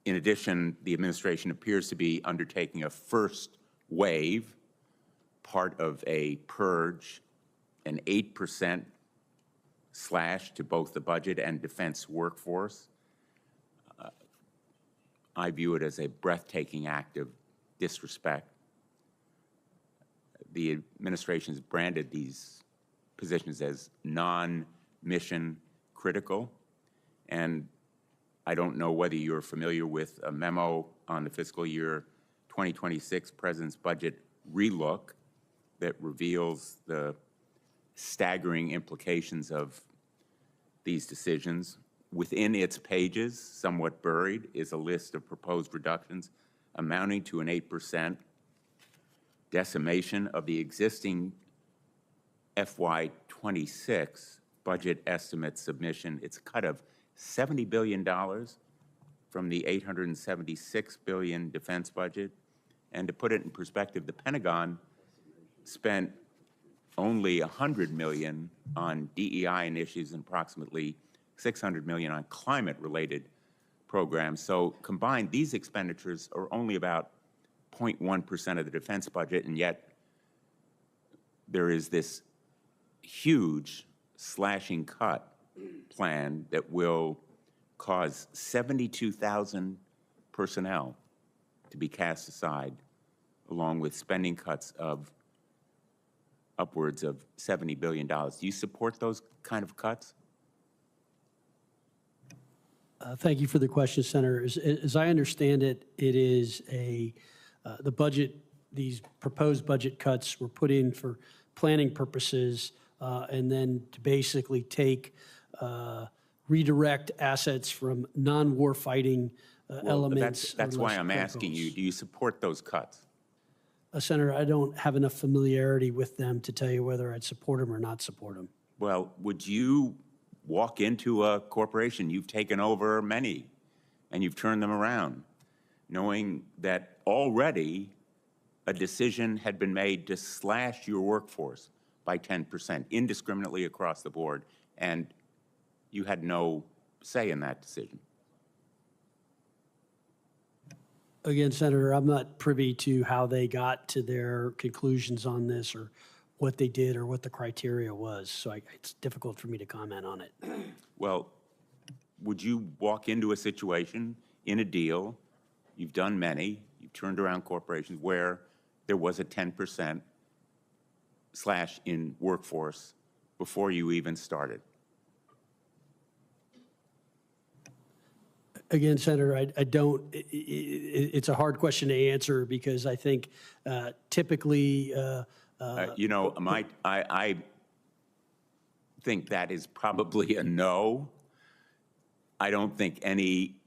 In addition, the administration appears to be undertaking a first wave, part of a purge, an 8% slash to both the budget and defense workforce. I view it as a breathtaking act of disrespect. The administration has branded these positions as non-mission critical. And I don't know whether you're familiar with a memo on the fiscal year 2026 President's Budget Relook that reveals the staggering implications of these decisions. Within its pages, somewhat buried, is a list of proposed reductions amounting to an 8% decimation of the existing FY26 budget estimate submission. It's a cut of $70 billion from the $876 billion defense budget. And to put it in perspective, the Pentagon spent only $100 million on DEI initiatives and approximately $600 million on climate-related programs. So combined, these expenditures are only about 0.1% of the defense budget, and yet there is this huge slashing cut plan that will cause 72,000 personnel to be cast aside, along with spending cuts of upwards of $70 billion. Do you support those kind of cuts? Thank you for the question, Senator. As I understand it, it is the budget, these proposed budget cuts were put in for planning purposes and then to basically redirect assets from non-war fighting elements. That's why I'm asking you, do you support those cuts? Senator, I don't have enough familiarity with them to tell you whether I'd support them or not support them. Well, would you walk into a corporation, you've taken over many, and you've turned them around, knowing that already a decision had been made to slash your workforce by 10% indiscriminately across the board, and you had no say in that decision? Again, Senator, I'm not privy to how they got to their conclusions on this or what they did or what the criteria was, so it's difficult for me to comment on it. Well, would you walk into a situation in a deal, you've done many, you've turned around corporations where there was a 10% slash in workforce before you even started? Again, Senator, I don't, it's a hard question to answer because I think typically you know, I think that is probably a no. I don't think any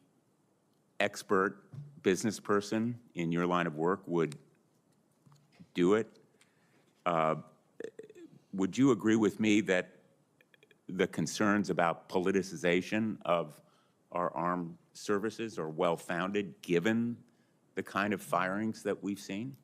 expert business person in your line of work would do it. Would you agree with me that the concerns about politicization of our armed services are well-founded given the kind of firings that we've seen?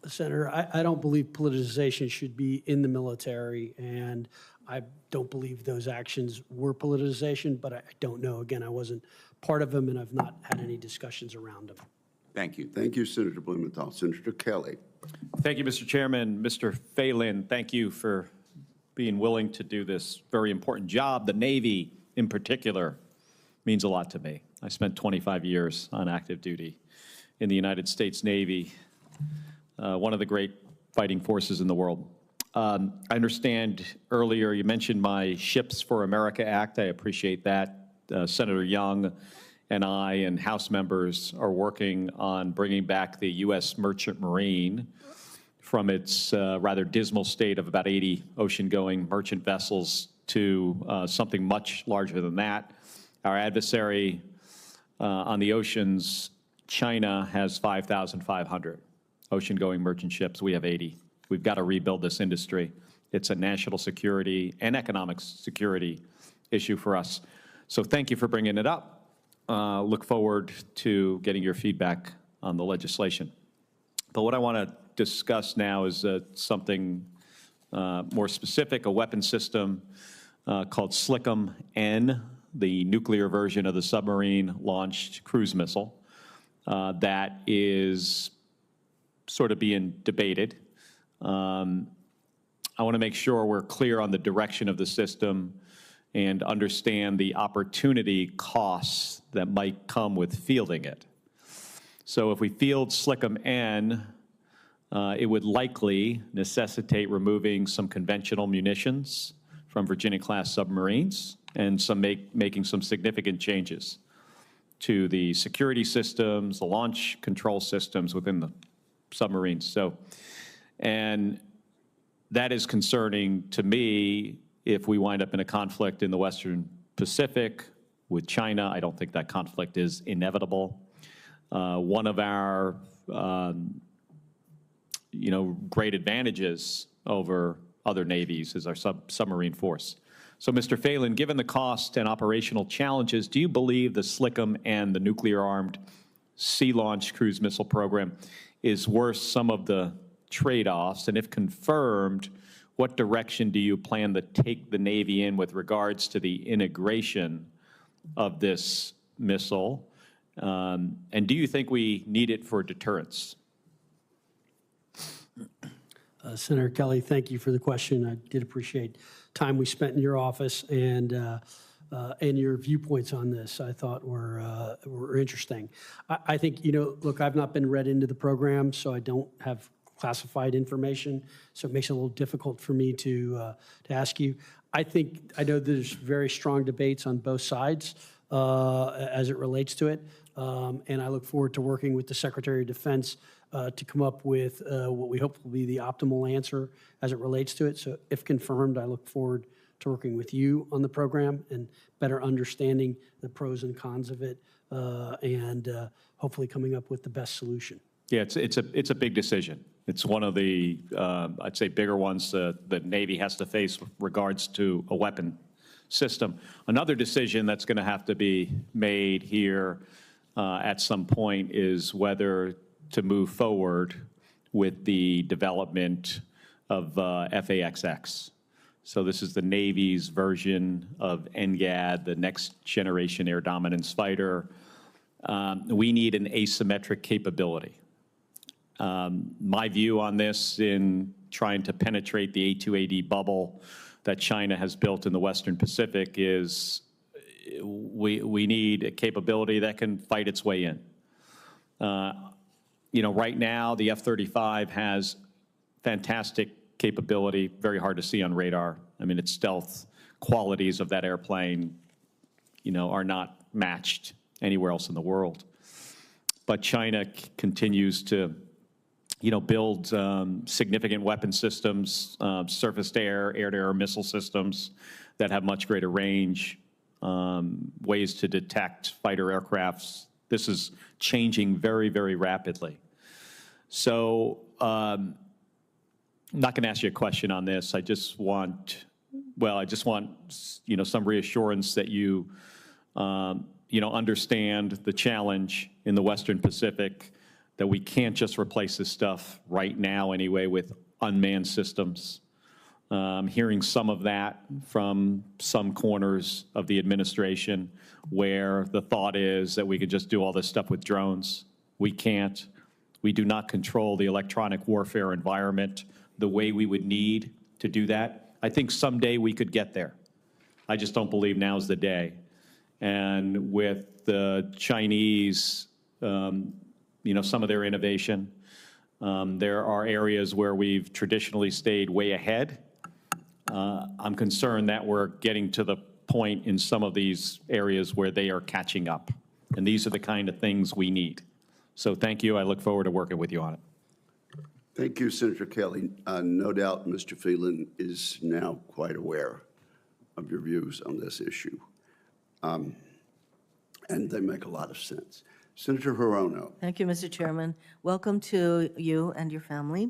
Senator, I don't believe politicization should be in the military, and I don't believe those actions were politicization, but I don't know. Again, I wasn't part of them, and I've not had any discussions around them. Thank you. Thank you, Senator Blumenthal. Senator Kelly. Thank you, Mr. Chairman. Mr. Phelan, thank you for being willing to do this very important job. The Navy, in particular, means a lot to me. I spent 25 years on active duty in the United States Navy, one of the great fighting forces in the world. I understand earlier you mentioned my Ships for America Act. I appreciate that. Senator Young and I and House members are working on bringing back the U.S. Merchant Marine from its rather dismal state of about 80 ocean-going merchant vessels to something much larger than that. Our adversary on the oceans, China, has 5,500 ocean-going merchant ships. We have 80. We've got to rebuild this industry. It's a national security and economic security issue for us. So thank you for bringing it up. Look forward to getting your feedback on the legislation. But what I want to discuss now is something more specific, a weapon system called SLCM-N, the nuclear version of the submarine-launched cruise missile that is sort of being debated. I want to make sure we're clear on the direction of the system and understand the opportunity costs that might come with fielding it. So if we field SLCM-N, it would likely necessitate removing some conventional munitions from Virginia-class submarines and making some significant changes to the security systems, the launch control systems within the submarines. So, and that is concerning to me if we wind up in a conflict in the Western Pacific with China. I don't think that conflict is inevitable. One of our, great advantages over other navies is our submarine force. So, Mr. Phelan, given the cost and operational challenges, do you believe the SLCM and the nuclear-armed Sea-Launched Cruise Missile Program is worth some of the trade-offs? And if confirmed, what direction do you plan to take the Navy in with regards to the integration of this missile? And do you think we need it for deterrence? Senator Kelly, thank you for the question. I did appreciate time we spent in your office and your viewpoints on this. I thought were interesting. I think, look, I've not been read into the program, so I don't have classified information, so it makes it a little difficult for me to ask you. I know there's very strong debates on both sides as it relates to it, and I look forward to working with the Secretary of Defense to come up with what we hope will be the optimal answer as it relates to it. So if confirmed, I look forward to working with you on the program and better understanding the pros and cons of it, and hopefully coming up with the best solution. Yeah, it's a big decision. It's one of the, I'd say, bigger ones that Navy has to face with regards to a weapon system. Another decision that's going to have to be made here at some point is whether to move forward with the development of FAXX. So this is the Navy's version of NGAD, the Next Generation Air Dominance Fighter. We need an asymmetric capability. My view on this in trying to penetrate the A2AD bubble that China has built in the Western Pacific is we need a capability that can fight its way in. Right now, the F-35 has fantastic capability, very hard to see on radar. I mean, its stealth qualities of that airplane, are not matched anywhere else in the world. But China continues to, build significant weapon systems, surface-to-air, air-to-air missile systems that have much greater range, ways to detect fighter aircrafts. This is changing very, very rapidly. So I'm not going to ask you a question on this. I just want, some reassurance that you, understand the challenge in the Western Pacific, that we can't just replace this stuff right now anyway with unmanned systems. I'm hearing some of that from some corners of the administration where the thought is that we could just do all this stuff with drones. We can't. We do not control the electronic warfare environment the way we would need to do that. I think someday we could get there. I just don't believe now's the day. And with the Chinese, some of their innovation, there are areas where we've traditionally stayed way ahead. I'm concerned that we're getting to the point in some of these areas where they are catching up. And these are the kind of things we need. So thank you. I look forward to working with you on it. Thank you, Senator Kelly. No doubt Mr. Phelan is now quite aware of your views on this issue. And they make a lot of sense. Senator Hirono. Thank you, Mr. Chairman. Welcome to you and your family.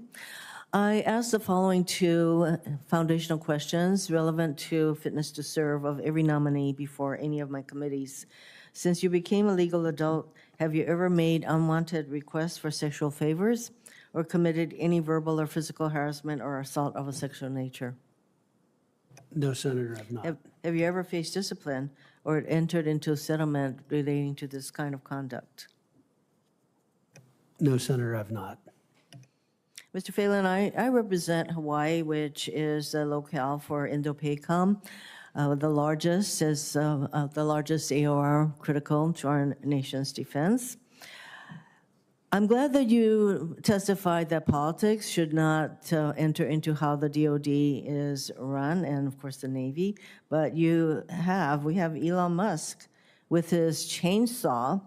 I asked the following two foundational questions relevant to fitness to serve of every nominee before any of my committees. Since you became a legal adult, have you ever made unwanted requests for sexual favors or committed any verbal or physical harassment or assault of a sexual nature? No, Senator, I've not. Have you ever faced discipline or entered into a settlement relating to this kind of conduct? No, Senator, I've not. Mr. Phelan, I represent Hawaii, which is the locale for INDOPACOM, the largest AOR critical to our nation's defense. I'm glad that you testified that politics should not enter into how the DOD is run, and of course the Navy, but we have Elon Musk with his chainsaw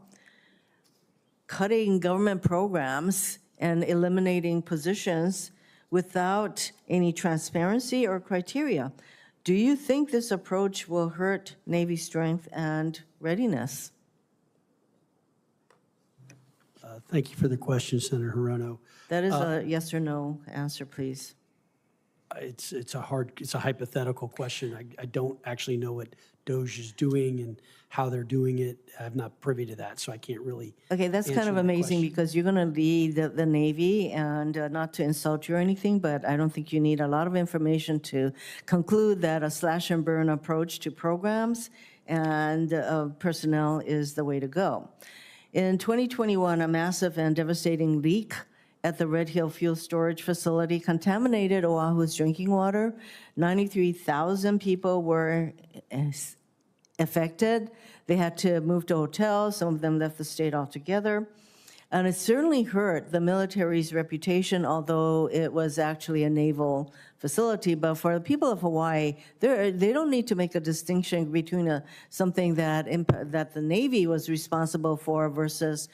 cutting government programs and eliminating positions without any transparency or criteria. Do you think this approach will hurt Navy strength and readiness? Thank you for the question, Senator Hirono. That is a yes or no answer, please. It's a hypothetical question. I don't actually know what DOJ is doing and how they're doing it. I'm not privy to that, so I can't really. Okay, that's kind answer of that amazing question. because you're going to lead the Navy, and not to insult you or anything, but I don't think you need a lot of information to conclude that a slash and burn approach to programs and personnel is the way to go. In 2021, a massive and devastating leak at the Red Hill Fuel Storage Facility contaminated Oahu's drinking water. 93,000 people were affected. They had to move to hotels. Some of them left the state altogether. And it certainly hurt the military's reputation, although it was actually a naval facility. But for the people of Hawaii, they don't need to make a distinction between something that the Navy was responsible for versus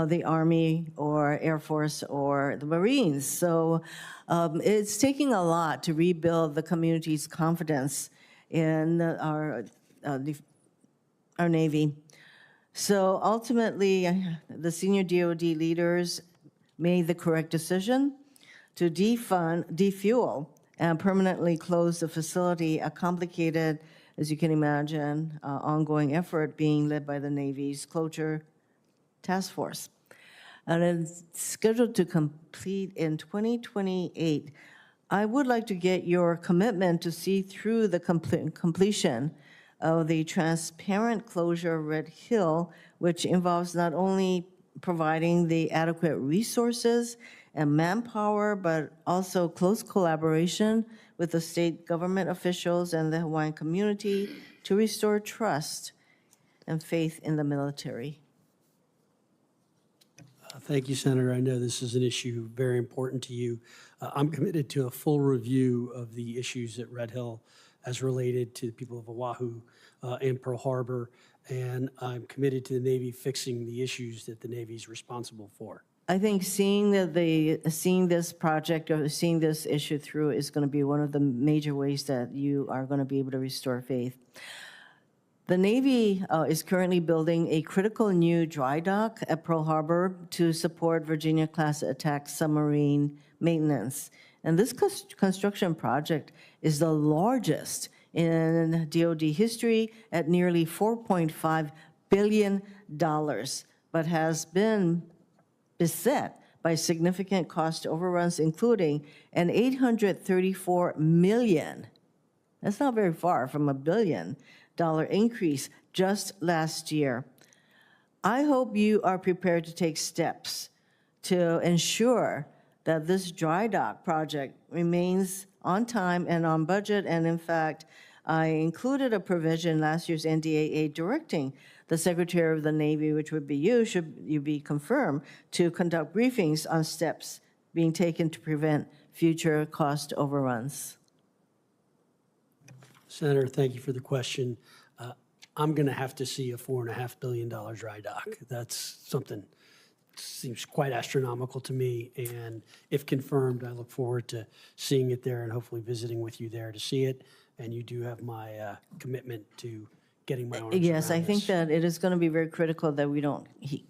the Army or Air Force or the Marines. So it's taking a lot to rebuild the community's confidence in our Navy. So ultimately, the senior DOD leaders made the correct decision to defuel, and permanently close the facility, a complicated, as you can imagine, ongoing effort being led by the Navy's closure task force. And it's scheduled to complete in 2028. I would like to get your commitment to see through the completion of the transparent closure of Red Hill, which involves not only providing the adequate resources and manpower, but also close collaboration with the state government officials and the Hawaiian community to restore trust and faith in the military. Thank you, Senator. I know this is an issue very important to you. I'm committed to a full review of the issues at Red Hill as related to the people of Oahu and Pearl Harbor, and I'm committed to the Navy fixing the issues that the Navy is responsible for. I think seeing this project or seeing this issue through is going to be one of the major ways that you are going to be able to restore faith. The Navy is currently building a critical new dry dock at Pearl Harbor to support Virginia-class attack submarine maintenance. And this construction project is the largest in DoD history at nearly $4.5 billion, but has been beset by significant cost overruns, including an $834 million, that's not very far from $1 billion increase just last year. I hope you are prepared to take steps to ensure that this dry dock project remains on time and on budget. And in fact, I included a provision in last year's NDAA directing the Secretary of the Navy, which would be you, should you be confirmed, to conduct briefings on steps being taken to prevent future cost overruns. Senator, thank you for the question. I'm going to have to see a $4.5 billion dry dock. That's something seems quite astronomical to me, and if confirmed, I look forward to seeing it there and hopefully visiting with you there to see it. And you do have my commitment to getting my arms Yes, around I think this. that it is going to be very critical that we don't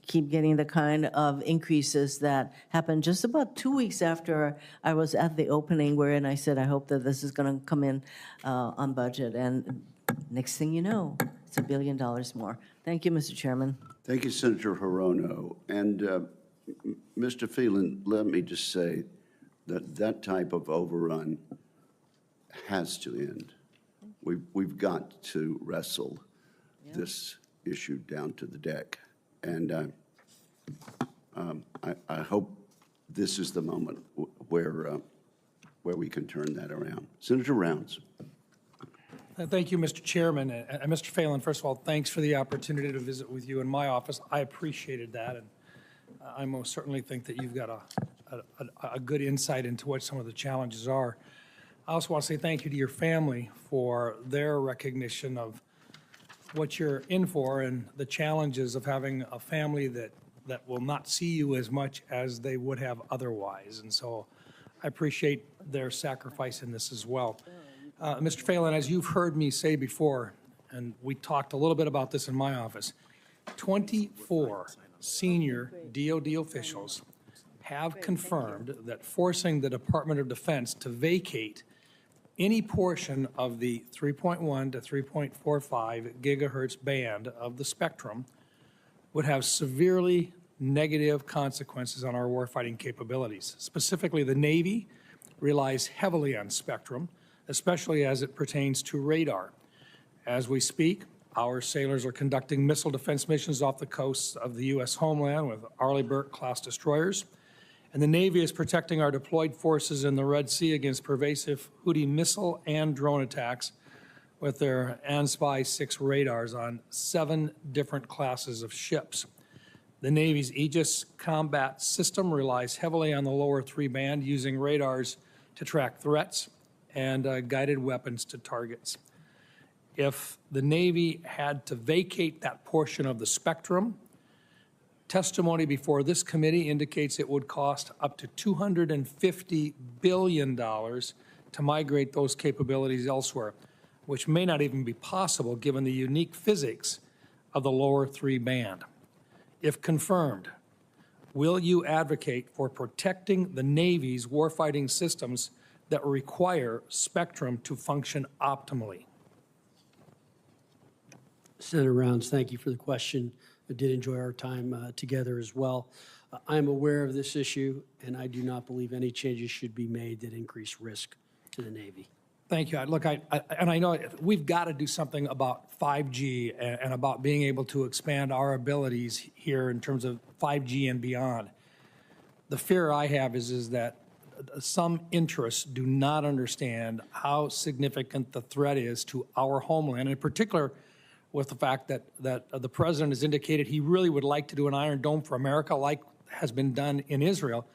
keep getting the kind of increases that happened just about 2 weeks after I was at the opening, wherein I said, I hope that this is going to come in on budget. And next thing you know, it's $1 billion more. Thank you, Mr. Chairman. Thank you, Senator Hirono. And Mr. Phelan, let me just say that that type of overrun has to end. We've got to wrestle this issue down to the deck. And I hope this is the moment where we can turn that around. Senator Rounds. Thank you, Mr. Chairman. And Mr. Phelan, first of all, thanks for the opportunity to visit with you in my office. I appreciated that. And I most certainly think that you've got a good insight into what some of the challenges are. I also want to say thank you to your family for their recognition of what you're in for and the challenges of having a family that will not see you as much as they would have otherwise. And so I appreciate their sacrifice in this as well. Mr. Phelan, as you've heard me say before, and we talked a little bit about this in my office, 24 senior DOD officials have confirmed that forcing the Department of Defense to vacate any portion of the 3.1 to 3.45 gigahertz band of the spectrum would have severely negative consequences on our warfighting capabilities. Specifically, the Navy relies heavily on spectrum, especially as it pertains to radar. As we speak, our sailors are conducting missile defense missions off the coasts of the U.S. homeland with Arleigh Burke-class destroyers, and the Navy is protecting our deployed forces in the Red Sea against pervasive Houthi missile and drone attacks with their ANSPY 6 radars on 7 different classes of ships. The Navy's Aegis combat system relies heavily on the lower 3 band, using radars to track threats and guided weapons to targets. If the Navy had to vacate that portion of the spectrum, testimony before this committee indicates it would cost up to $250 billion to migrate those capabilities elsewhere, which may not even be possible given the unique physics of the lower 3 band. If confirmed, will you advocate for protecting the Navy's warfighting systems that require spectrum to function optimally? Senator Rounds, thank you for the question. I did enjoy our time together as well. I am aware of this issue, and I do not believe any changes should be made that increase risk to the Navy. Thank you. Look, I know we've got to do something about 5G and about being able to expand our abilities here in terms of 5G and beyond. The fear I have is that some interests do not understand how significant the threat is to our homeland, in particular with the fact that the president has indicated he really would like to do an Iron Dome for America like has been done in Israel.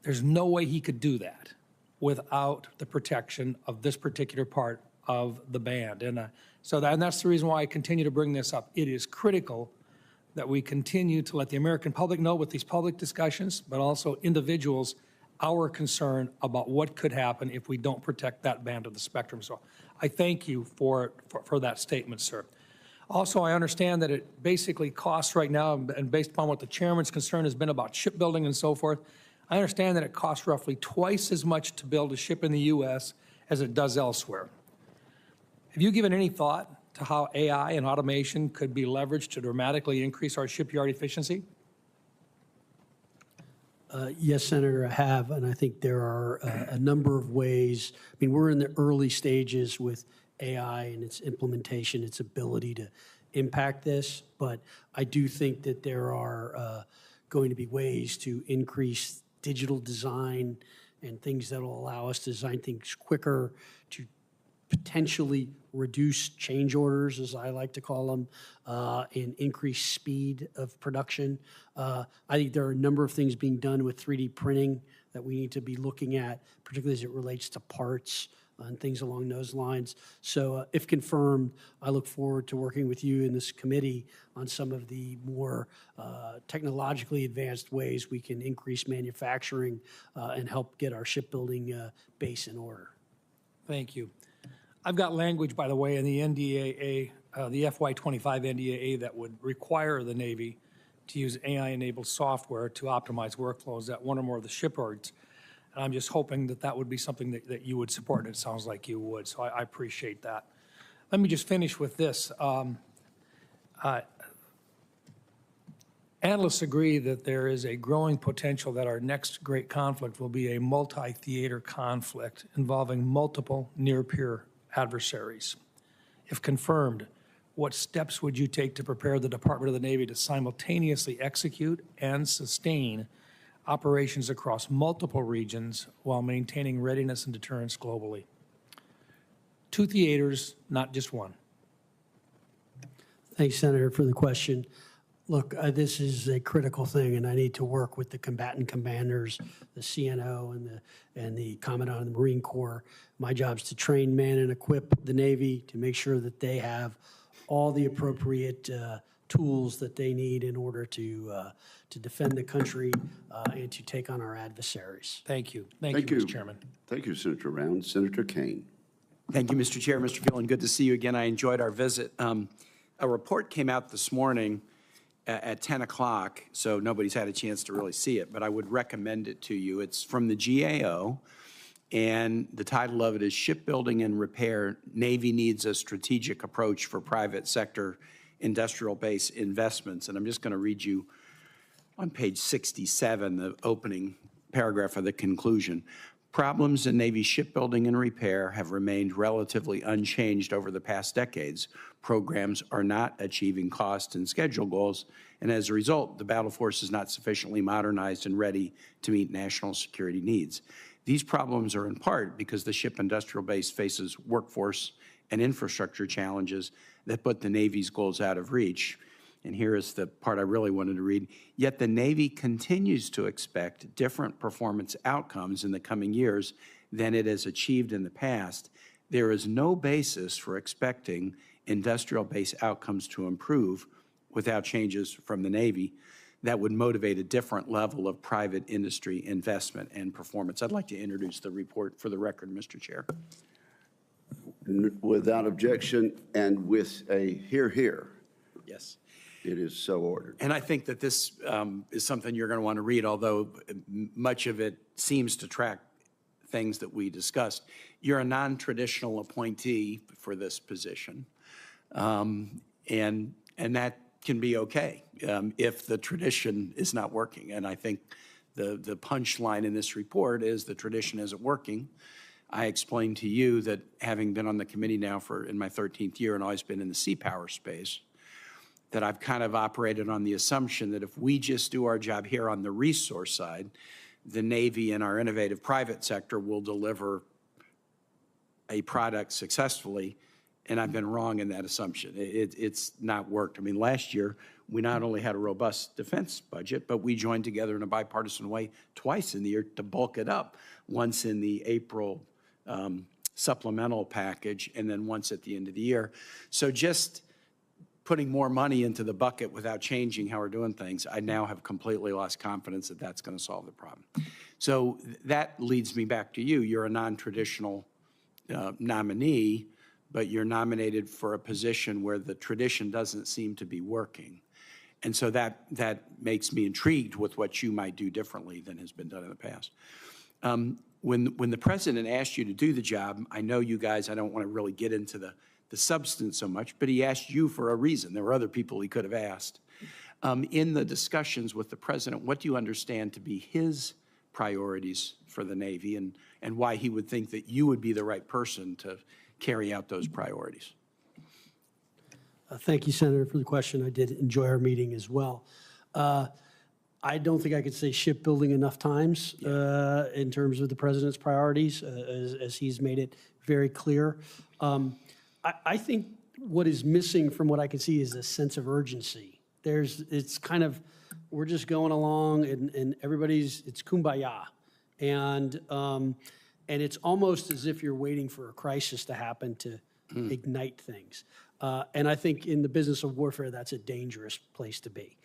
There's no way he could do that without the protection of this particular part of the band. And that's the reason why I continue to bring this up. It is critical that we continue to let the American public know with these public discussions, but also individuals, our concern about what could happen if we don't protect that band of the spectrum. So I thank you for that statement, sir. Also, I understand that it basically costs right now, and based upon what the chairman's concern has been about shipbuilding and so forth, I understand that it costs roughly twice as much to build a ship in the U.S. as it does elsewhere. Have you given any thought to how AI and automation could be leveraged to dramatically increase our shipyard efficiency? Yes, Senator, I have, and I think there are a number of ways. I mean, we're in the early stages with AI and its implementation, its ability to impact this, but I do think that there are going to be ways to increase digital design and things that will allow us to design things quicker, to potentially reduce change orders, as I like to call them, and increase speed of production. I think there are a number of things being done with 3D printing that we need to be looking at, particularly as it relates to parts and things along those lines. So if confirmed, I look forward to working with you in this committee on some of the more technologically advanced ways we can increase manufacturing and help get our shipbuilding base in order. Thank you. I've got language, by the way, in the NDAA, the FY25 NDAA, that would require the Navy to use AI-enabled software to optimize workflows at one or more of the shipyards. And I'm just hoping that that would be something that you would support, and it sounds like you would, so I appreciate that. Let me just finish with this. Analysts agree that there is a growing potential that our next great conflict will be a multi-theater conflict involving multiple near-peer adversaries. If confirmed, what steps would you take to prepare the Department of the Navy to simultaneously execute and sustain operations across multiple regions while maintaining readiness and deterrence globally? 2 theaters, not just one. Thanks, Senator, for the question. Look, this is a critical thing, and I need to work with the combatant commanders, the CNO, and the Commandant of the Marine Corps. My job is to train, man, and equip the Navy to make sure that they have all the appropriate tools that they need in order to defend the country and to take on our adversaries. Thank you. Thank you, Mr. Chairman. Thank you, Senator Round. Senator Kane. Thank you, Mr. Chair. Mr. Phelan, good to see you again. I enjoyed our visit. A report came out this morning at 10 o'clock, so nobody's had a chance to really see it, but I would recommend it to you. It's from the GAO, and the title of it is Shipbuilding and Repair, Navy Needs a Strategic Approach for Private Sector Industrial Base Investments. And I'm just going to read you on page 67, the opening paragraph of the conclusion. Problems in Navy shipbuilding and repair have remained relatively unchanged over the past decades. Programs are not achieving cost and schedule goals, and as a result, the battle force is not sufficiently modernized and ready to meet national security needs. These problems are in part because the ship industrial base faces workforce and infrastructure challenges that put the Navy's goals out of reach. And here is the part I really wanted to read. Yet the Navy continues to expect different performance outcomes in the coming years than it has achieved in the past. There is no basis for expecting industrial base outcomes to improve without changes from the Navy that would motivate a different level of private industry investment and performance. I'd like to introduce the report for the record, Mr. Chair. Without objection and with a hear. Yes. It is so ordered. And I think that this is something you're going to want to read, although much of it seems to track things that we discussed. You're a non-traditional appointee for this position, and that can be okay if the tradition is not working. And I think the punchline in this report is the tradition isn't working. I explained to you that having been on the committee now in my 13th year and always been in the sea power space, that I've kind of operated on the assumption that if we just do our job here on the resource side, the Navy and our innovative private sector will deliver a product successfully, and I've been wrong in that assumption. It's not worked. I mean, last year, we not only had a robust defense budget, but we joined together in a bipartisan way twice in the year to bulk it up, once in the April supplemental package, and then once at the end of the year. So just putting more money into the bucket without changing how we're doing things, I now have completely lost confidence that that's going to solve the problem. So that leads me back to you. You're a non-traditional nominee, but you're nominated for a position where the tradition doesn't seem to be working. And so that makes me intrigued with what you might do differently than has been done in the past. When the president asked you to do the job, I know you guys, I don't want to really get into the substance so much, but he asked you for a reason. There were other people he could have asked. In the discussions with the president, what do you understand to be his priorities for the Navy and why he would think that you would be the right person to carry out those priorities? Thank you, Senator, for the question. I did enjoy our meeting as well. I don't think I could say shipbuilding enough times in terms of the president's priorities, as he's made it very clear. I think what is missing from what I can see is a sense of urgency. It's kind of, we're just going along and it's kumbaya. And it's almost as if you're waiting for a crisis to happen to ignite things. And I think in the business of warfare, that's a dangerous place to be.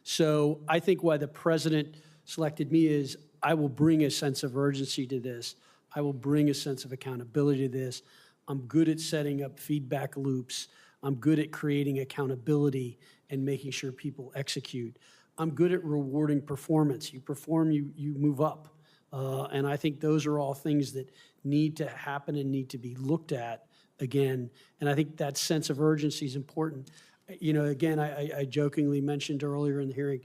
So I think why the president selected me is I will bring a sense of urgency to this. I will bring a sense of accountability to this. I'm good at setting up feedback loops. I'm good at creating accountability and making sure people execute. I'm good at rewarding performance. You perform, you move up. And I think those are all things that need to happen and need to be looked at again. And I think that sense of urgency is important. You know, again, I jokingly mentioned earlier in the hearing,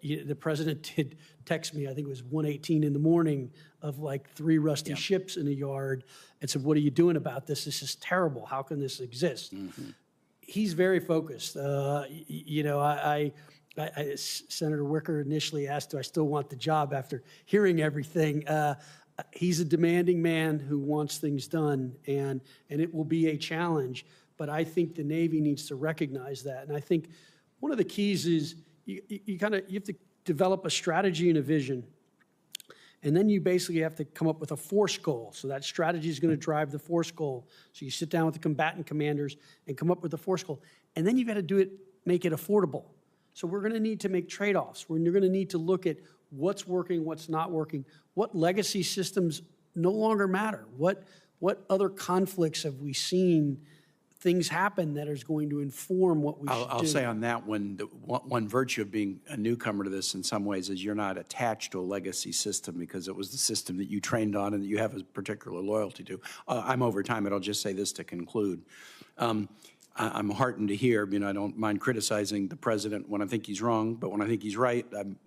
the president did text me, I think it was 1:18 in the morning, of like 3 rusty ships in a yard, and said, what are you doing about this? This is terrible. How can this exist? He's very focused. You know, Senator Wicker initially asked, do I still want the job after hearing everything? He's a demanding man who wants things done, and it will be a challenge. But I think the Navy needs to recognize that. And I think one of the keys is you have to develop a strategy and a vision. And then you basically have to come up with a force goal. So that strategy is going to drive the force goal. So you sit down with the combatant commanders and come up with a force goal. And then you've got to do it, make it affordable. So we're going to need to make trade-offs. We're going to need to look at what's working, what's not working, what legacy systems no longer matter, what other conflicts have we seen things happen that is going to inform what we should do. I'll say on that one, one virtue of being a newcomer to this in some ways is you're not attached to a legacy system because it was the system that you trained on and that you have a particular loyalty to. I'm over time, but I'll just say this to conclude. I'm heartened to hear, I don't mind criticizing the president when I think he's wrong, but when I think he's right,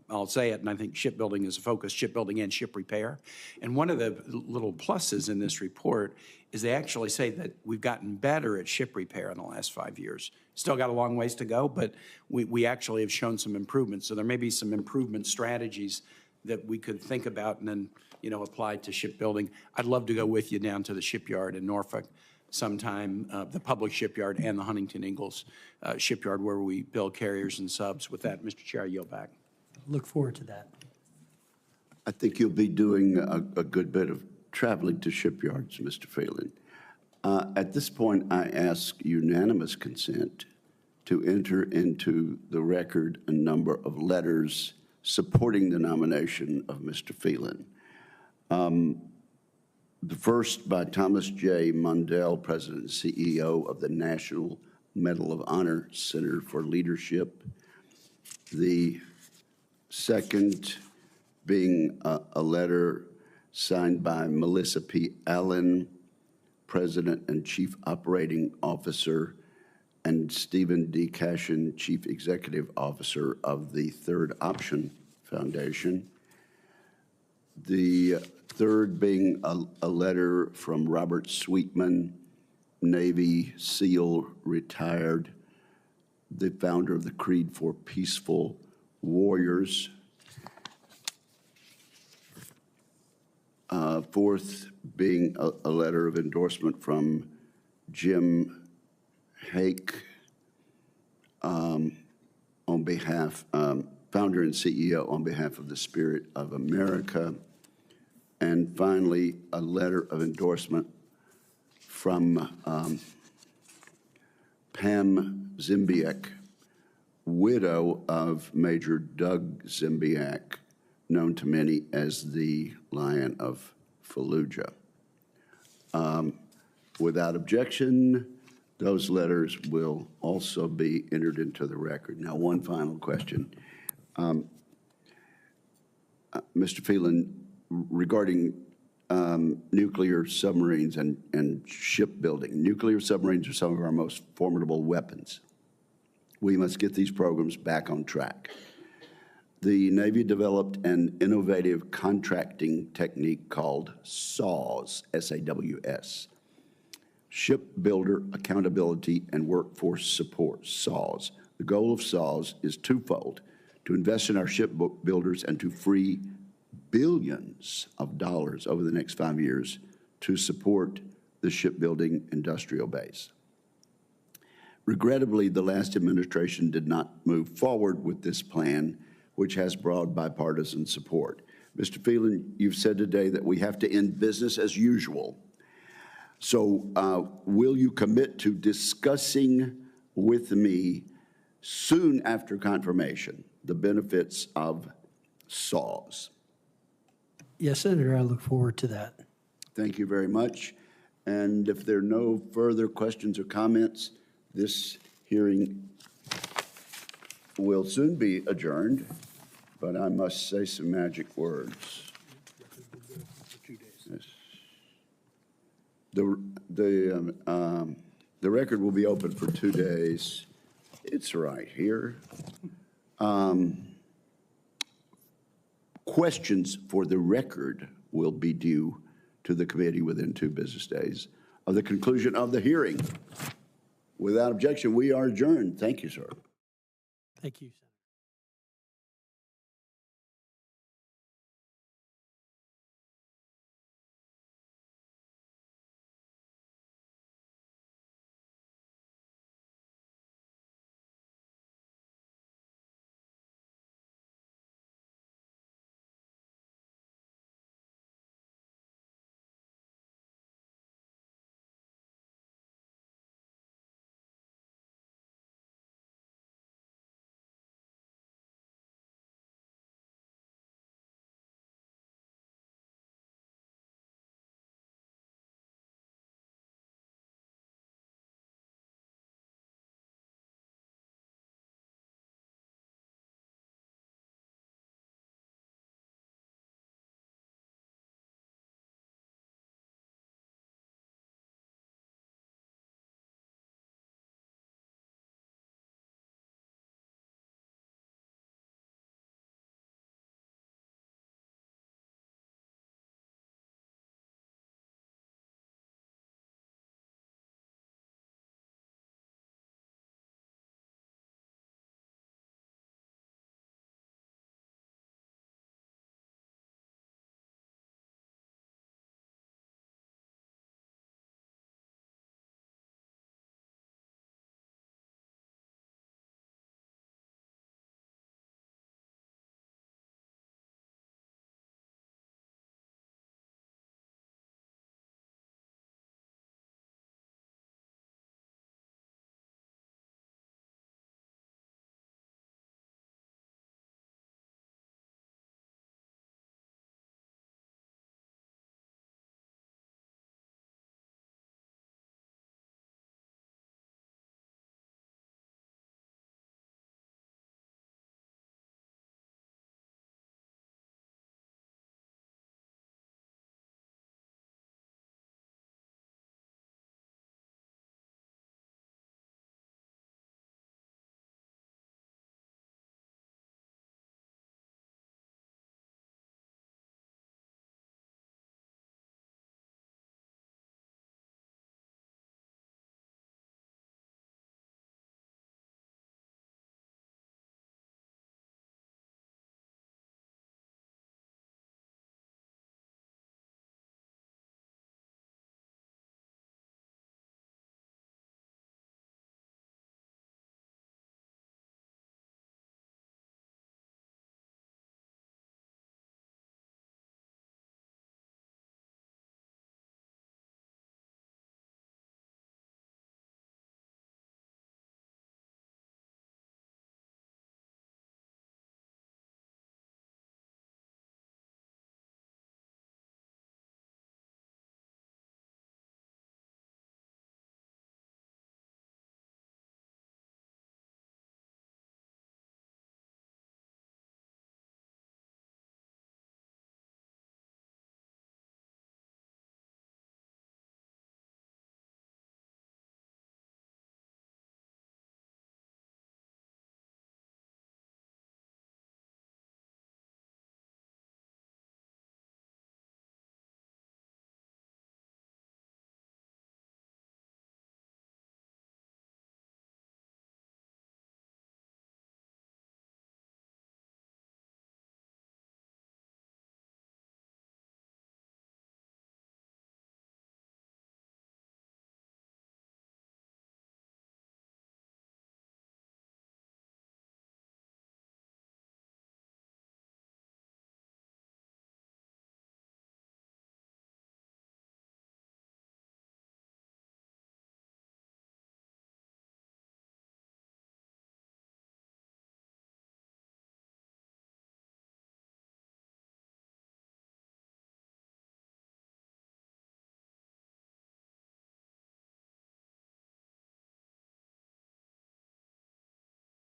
I'll say it, and I think shipbuilding is a focus, shipbuilding and ship repair. And one of the little pluses in this report is they actually say that we've gotten better at ship repair in the last 5 years. Still got a long ways to go, but we actually have shown some improvement. So there may be some improvement strategies that we could think about and then, apply to shipbuilding. I'd love to go with you down to the shipyard in Norfolk sometime, the public shipyard and the Huntington Ingalls shipyard where we build carriers and subs. With that, Mr. Chair, I yield back. Look forward to that. I think you'll be doing a good bit of traveling to shipyards, Mr. Phelan. At this point, I ask unanimous consent to enter into the record a number of letters supporting the nomination of Mr. Phelan. The first by Thomas J. Mundell, President and CEO of the National Medal of Honor Center for Leadership. The second being a letter signed by Melissa P. Allen, President and Chief Operating Officer, and Stephen D. Cashin, Chief Executive Officer of the Third Option Foundation. The third being a letter from Robert Sweetman, Navy SEAL, retired, the founder of the Creed for Peaceful Warriors. Fourth being a letter of endorsement from Jim Hake on behalf, founder and CEO on behalf of the Spirit of America. And finally, a letter of endorsement from Pam Zimbiak, widow of Major Doug Zimbiak, known to many as the Lion of Fallujah. Without objection, those letters will also be entered into the record. Now, one final question. Mr. Phelan, regarding nuclear submarines and shipbuilding, nuclear submarines are some of our most formidable weapons. We must get these programs back on track. The Navy developed an innovative contracting technique called SAWS, S-A-W-S, Shipbuilder Accountability and Workforce Support, SAWS. The goal of SAWS is twofold: to invest in our shipbuilders and to free billions of dollars over the next 5 years to support the shipbuilding industrial base. Regrettably, the last administration did not move forward with this plan, which has broad bipartisan support. Mr. Phelan, you've said today that we have to end business as usual. So will you commit to discussing with me soon after confirmation the benefits of SAWS? Yes, Senator, I look forward to that. Thank you very much. And if there are no further questions or comments, this hearing will soon be adjourned, but I must say some magic words. Yes. The record will be open for 2 days. It's right here. Questions for the record will be due to the committee within 2 business days of the conclusion of the hearing. Without objection, we are adjourned. Thank you, sir. Thank you.